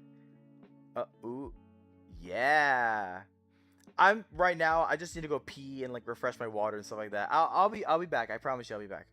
Speaker 1: Ooh. Yeah. I'm right now. I just need to go pee and like refresh my water and stuff like that. I'll be back. I promise you I'll be back.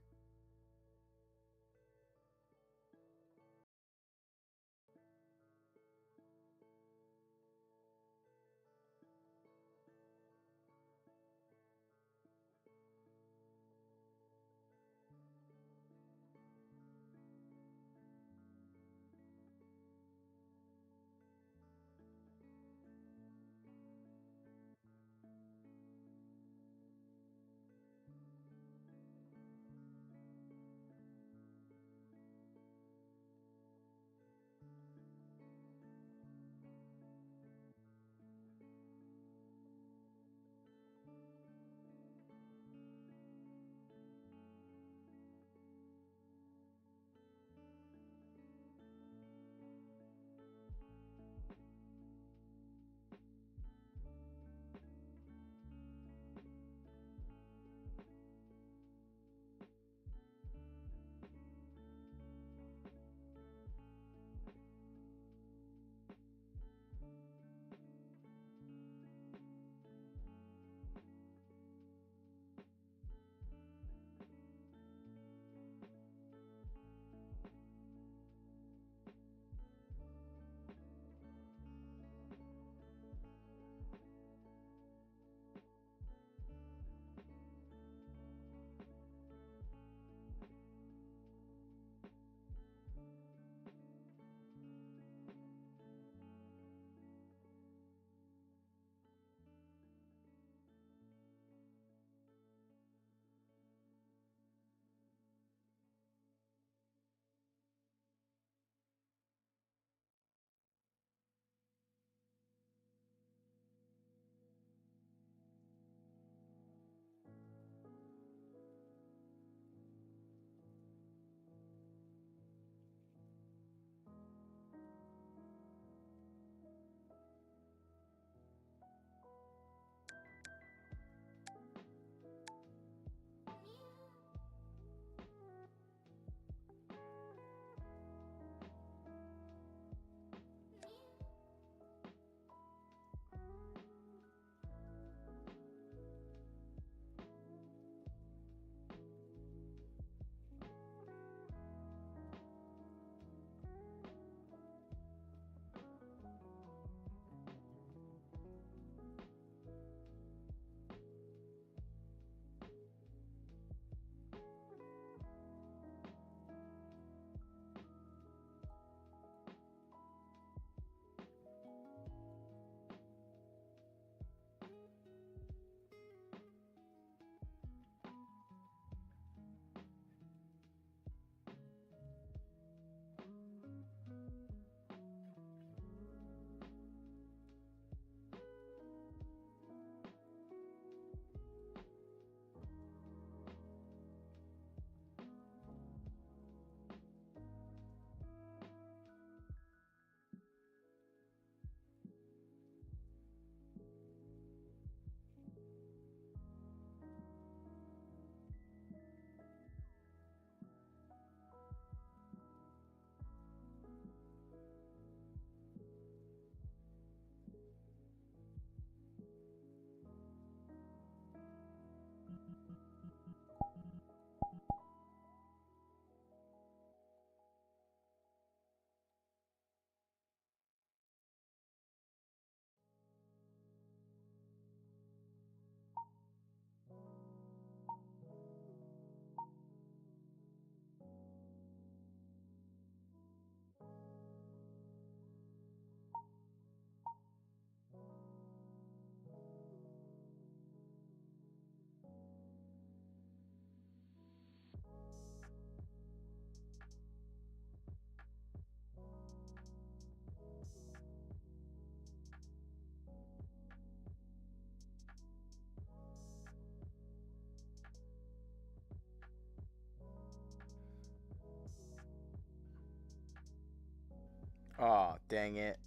Speaker 1: Oh, dang it.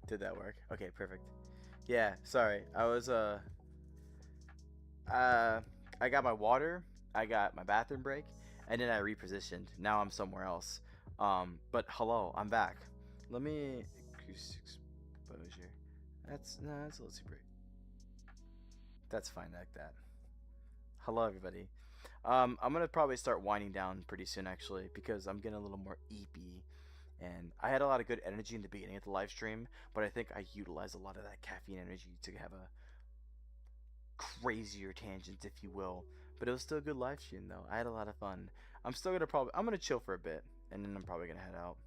Speaker 1: Did that work? Okay, perfect. Yeah, sorry. Uh I got my water, I got my bathroom break, and then I repositioned. Now I'm somewhere else. But hello, I'm back. Let me increase exposure. That's no, that's a little too bright. That's fine like that. Hello everybody. I'm gonna probably start winding down pretty soon actually because I'm getting a little more eepy. And I had a lot of good energy in the beginning of the live stream, but I think I utilized a lot of that caffeine energy to have a crazier tangent, if you will. But it was still a good live stream though. I had a lot of fun. I'm gonna chill for a bit, and then I'm probably gonna head out.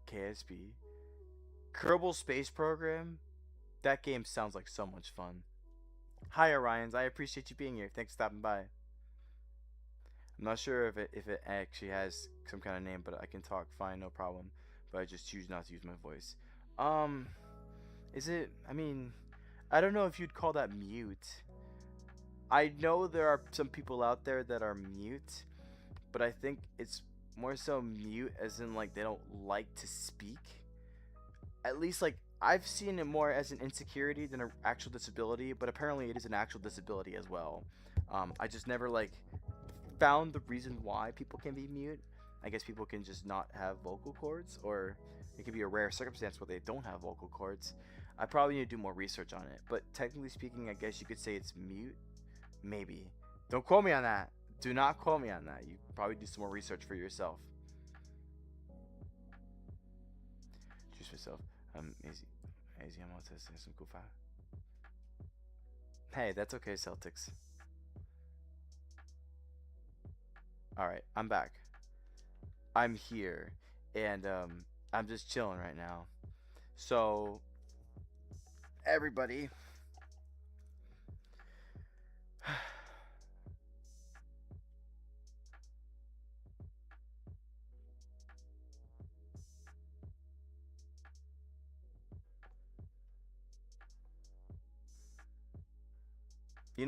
Speaker 1: KSP, Kerbal Space Program. That game sounds like so much fun. Hi Orions, I appreciate you being here. Thanks for stopping by. I'm not sure if it actually has some kind of name, but I can talk fine, no problem. But I just choose not to use my voice. Um, is it? I mean, I don't know if you'd call that mute. I know there are some people out there that are mute, but I think it's more so mute as in like they don't like to speak. At least like I've seen it more as an insecurity than an actual disability, but apparently it is an actual disability as well. I just never like found the reason why people can be mute. I guess people can just not have vocal cords, or it could be a rare circumstance where they don't have vocal cords. I probably need to do more research on it, but technically speaking, I guess you could say it's mute. Maybe. Don't quote me on that. Do not quote me on that. You probably do some more research for yourself. Choose yourself. Easy. Easy. I'm autistic. Some cool file. Hey, that's okay, Celtics. All right, I'm back. I'm here, and I'm just chilling right now. So everybody,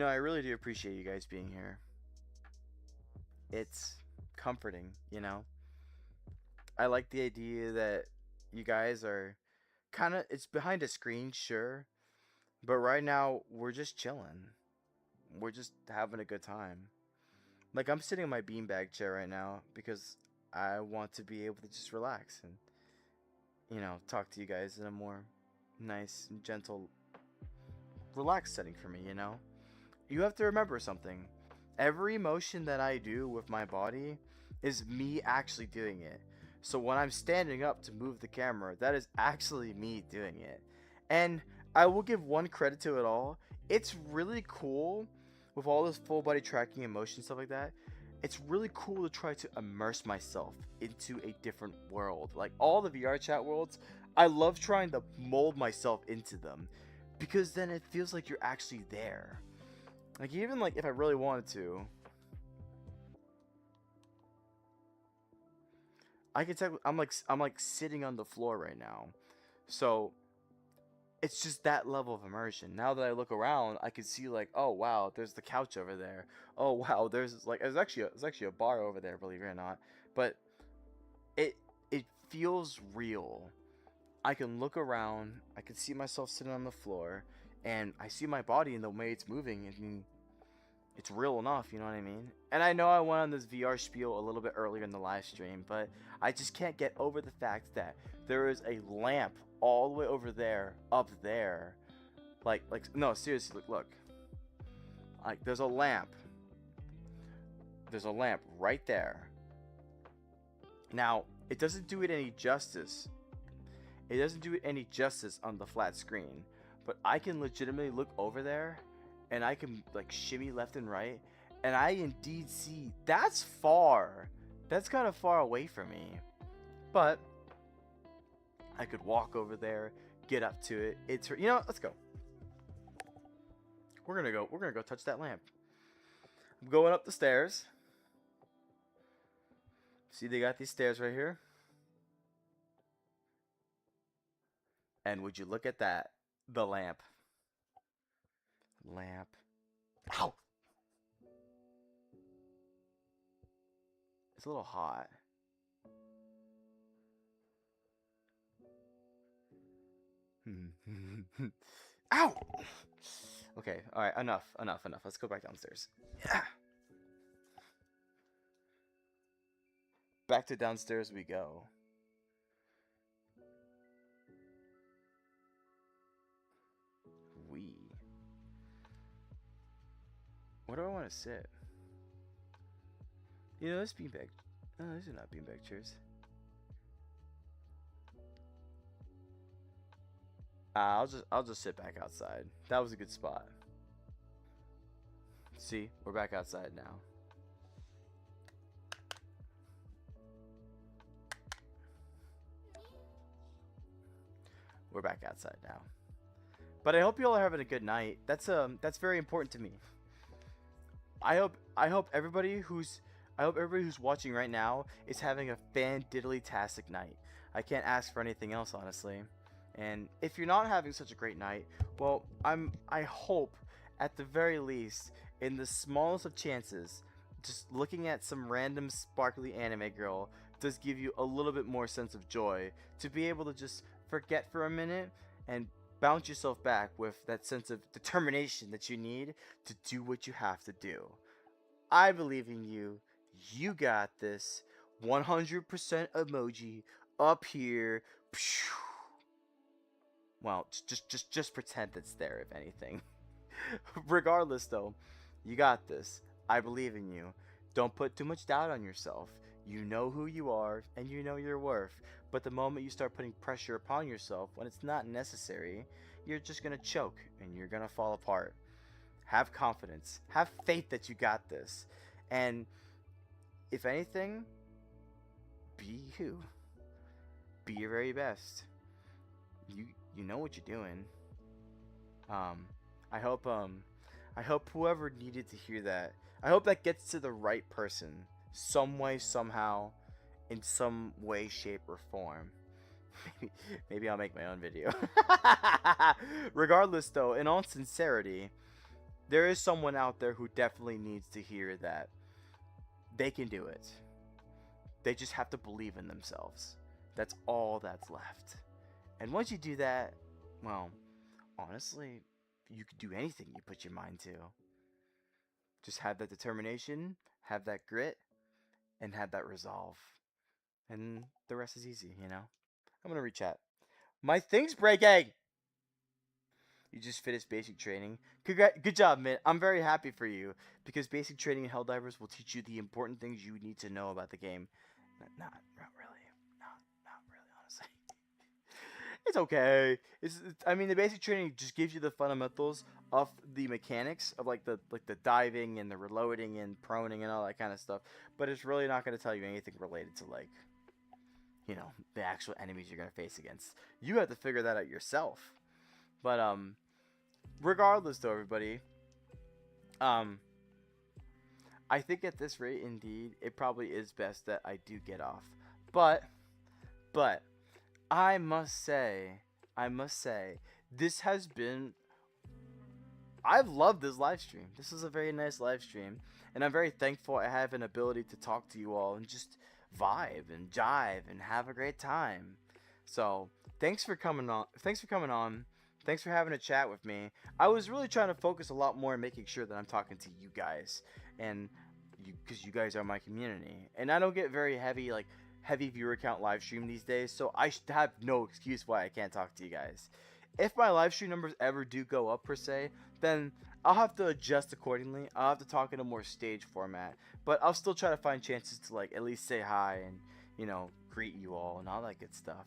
Speaker 1: I really do appreciate you guys being here. It's comforting. I like the idea that you guys are kind of, it's behind a screen, sure, but right now we're just chilling. We're just having a good time. Like I'm sitting in my beanbag chair right now because I want to be able to just relax and talk to you guys in a more nice and gentle, relaxed setting for me. You have to remember something. Every motion that I do with my body is me actually doing it. So when I'm standing up to move the camera, that is actually me doing it. And I will give one credit to it all. It's really cool with all this full body tracking and motion stuff like that. It's really cool to try to immerse myself into a different world. Like all the VR chat worlds, I love trying to mold myself into them because then it feels like you're actually there. Like even like if I really wanted to, I could tell I'm like sitting on the floor right now. So it's just that level of immersion. Now that I look around, I can see like, oh wow, there's the couch over there. Oh wow, there's actually a bar over there, believe it or not. But it it feels real. I can look around, I can see myself sitting on the floor, and I see my body and the way it's moving. I mean, it's real enough, you know what I mean? And I know I went on this VR spiel a little bit earlier in the live stream, but I just can't get over the fact that there is a lamp all the way over there, up there. Like no, seriously, look. Like there's a lamp. There's a lamp right there. Now, it doesn't do it any justice. It doesn't do it any justice on the flat screen, but I can legitimately look over there and I can like shimmy left and right, and I indeed see that's far. That's kind of far away from me. But I could walk over there, get up to it. Let's go. We're gonna go touch that lamp. I'm going up the stairs. See, they got these stairs right here. And would you look at that? The lamp. Lamp. Ow! It's a little hot. Ow! Okay, alright, enough. Let's go back downstairs. Yeah. Back to downstairs we go. We. Where do I want to sit? You know, this beanbag. Oh, these are not beanbag chairs. I'll just sit back outside. That was a good spot. See, we're back outside now. We're back outside now. But I hope you all are having a good night. That's very important to me. I hope everybody who's watching right now is having a fan-diddly-tastic night. I can't ask for anything else, honestly. And if you're not having such a great night, well, I hope at the very least, in the smallest of chances, just looking at some random sparkly anime girl does give you a little bit more sense of joy to be able to just forget for a minute and bounce yourself back with that sense of determination that you need to do what you have to do. I believe in you. You got this. 100% emoji up here. Well, just pretend it's there if anything. Regardless though, you got this. I believe in you. Don't put too much doubt on yourself. You know who you are and you know your worth. But the moment you start putting pressure upon yourself when it's not necessary, you're just going to choke and you're going to fall apart. Have confidence. Have faith that you got this. And if anything, be you. Be your very best. You know what you're doing. I hope whoever needed to hear that, I hope that gets to the right person some way, somehow, in some way, shape, or form. Maybe I'll make my own video. Regardless, though, in all sincerity, there is someone out there who definitely needs to hear that they can do it. They just have to believe in themselves. That's all that's left. And once you do that, well, honestly, you could do anything you put your mind to. Just have that determination, have that grit, and have that resolve. And the rest is easy, you know? I'm gonna rechat. My thing's breaking! You just finished basic training. Good job, man. I'm very happy for you. Because basic training in Helldivers will teach you the important things you need to know about the game. Not really. Not really, honestly. It's okay. I mean, the basic training just gives you the fundamentals of the mechanics of like the diving and the reloading and proning and all that kind of stuff. But it's really not going to tell you anything related to like, you know, the actual enemies you're going to face against. You have to figure that out yourself. But regardless though, everybody, I think at this rate, indeed, it probably is best that I do get off. But I must say, this has been. I've loved this live stream. This is a very nice live stream, and I'm very thankful I have an ability to talk to you all and just vibe and jive and have a great time. So thanks for coming on. Thanks for having a chat with me. I was really trying to focus a lot more on making sure that I'm talking to you guys, and because you guys are my community, and I don't get very heavy viewer count live stream these days, so I should have no excuse why I can't talk to you guys. If my live stream numbers ever do go up per se, then I'll have to adjust accordingly. I'll have to talk in a more stage format, but I'll still try to find chances to like at least say hi and, you know, greet you all and all that good stuff.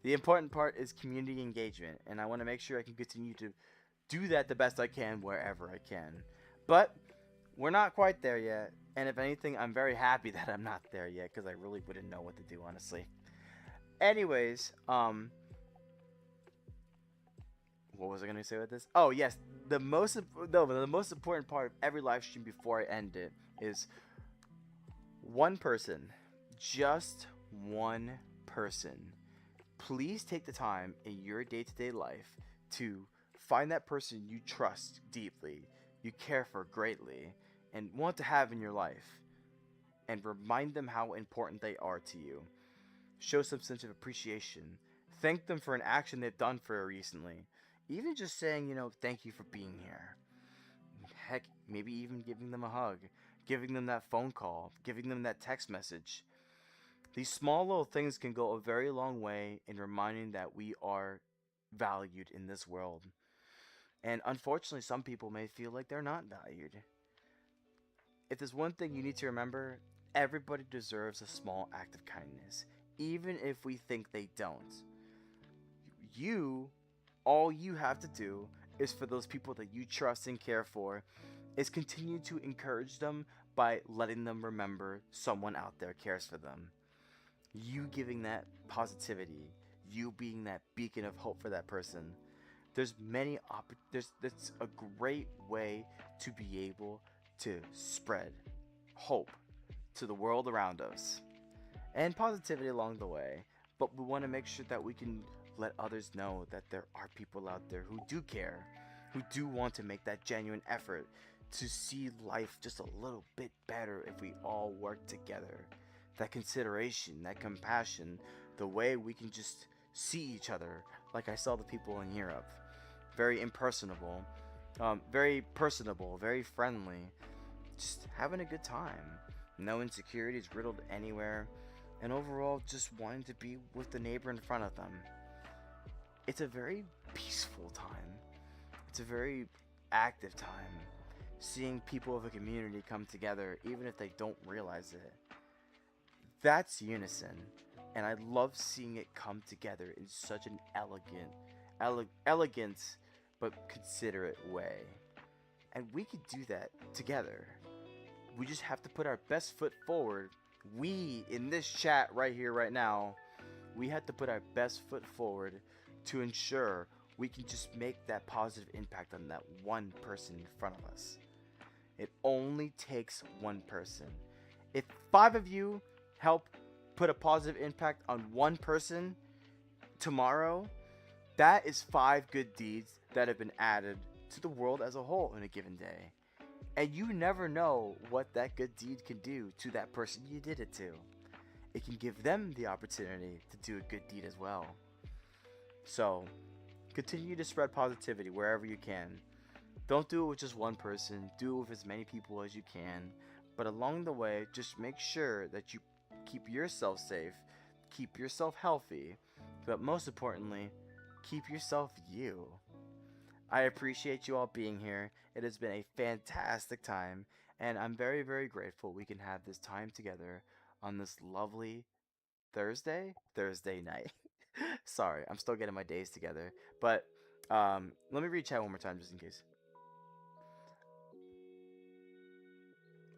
Speaker 1: The important part is community engagement, and I want to make sure I can continue to do that the best I can wherever I can. But we're not quite there yet, and if anything, I'm very happy that I'm not there yet because I really wouldn't know what to do, honestly. Anyways, what was I gonna say with this? Oh yes, the most important part of every live stream before I end it is one person, just one person. Please take the time in your day-to-day life to find that person you trust deeply, you care for greatly, and want to have in your life. and remind them how important they are to you. Show some sense of appreciation. Thank them for an action they've done for you recently. Even just saying, thank you for being here. Heck, maybe even giving them a hug, giving them that phone call, giving them that text message. These small little things can go a very long way in reminding that we are valued in this world. And unfortunately, some people may feel like they're not valued. If there's one thing you need to remember, everybody deserves a small act of kindness, even if we think they don't. You, all you have to do is for those people that you trust and care for, is continue to encourage them by letting them remember someone out there cares for them. You giving that positivity, you being that beacon of hope for that person. That's a great way to be able to spread hope to the world around us and positivity along the way. But we want to make sure that we can let others know that there are people out there who do care, who do want to make that genuine effort to see life just a little bit better if we all work together. That consideration, that compassion, the way we can just see each other, like I saw the people in Europe. Very impersonable, very personable, very friendly, just having a good time. No insecurities riddled anywhere, and overall just wanting to be with the neighbor in front of them. It's a very peaceful time. It's a very active time. Seeing people of a community come together, even if they don't realize it. That's unison, and I love seeing it come together in such an elegant, but considerate way. And we could do that together. We just have to put our best foot forward. We, in this chat right here, right now, we have to put our best foot forward to ensure we can just make that positive impact on that one person in front of us. It only takes one person. If 5 of you help put a positive impact on one person tomorrow, that is 5 good deeds that have been added to the world as a whole in a given day. And you never know what that good deed can do to that person you did it to. It can give them the opportunity to do a good deed as well. So, continue to spread positivity wherever you can. Don't do it with just one person, do it with as many people as you can. But along the way, just make sure that you keep yourself safe, keep yourself healthy, but most importantly, keep yourself you. I appreciate you all being here. It has been a fantastic time, and I'm very, very grateful we can have this time together on this lovely Thursday night. Sorry, I'm still getting my days together, but let me read chat one more time just in case.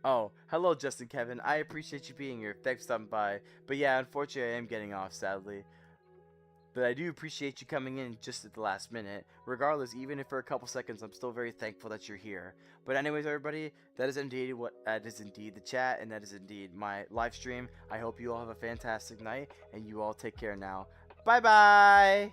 Speaker 1: Oh, hello, Justin Kevin. I appreciate you being here. Thanks for stopping by. But yeah, unfortunately, I am getting off, sadly. But I do appreciate you coming in just at the last minute. Regardless, even if for a couple seconds, I'm still very thankful that you're here. But anyways, everybody, that is indeed the chat, and that is indeed my live stream. I hope you all have a fantastic night, and you all take care now. Bye bye.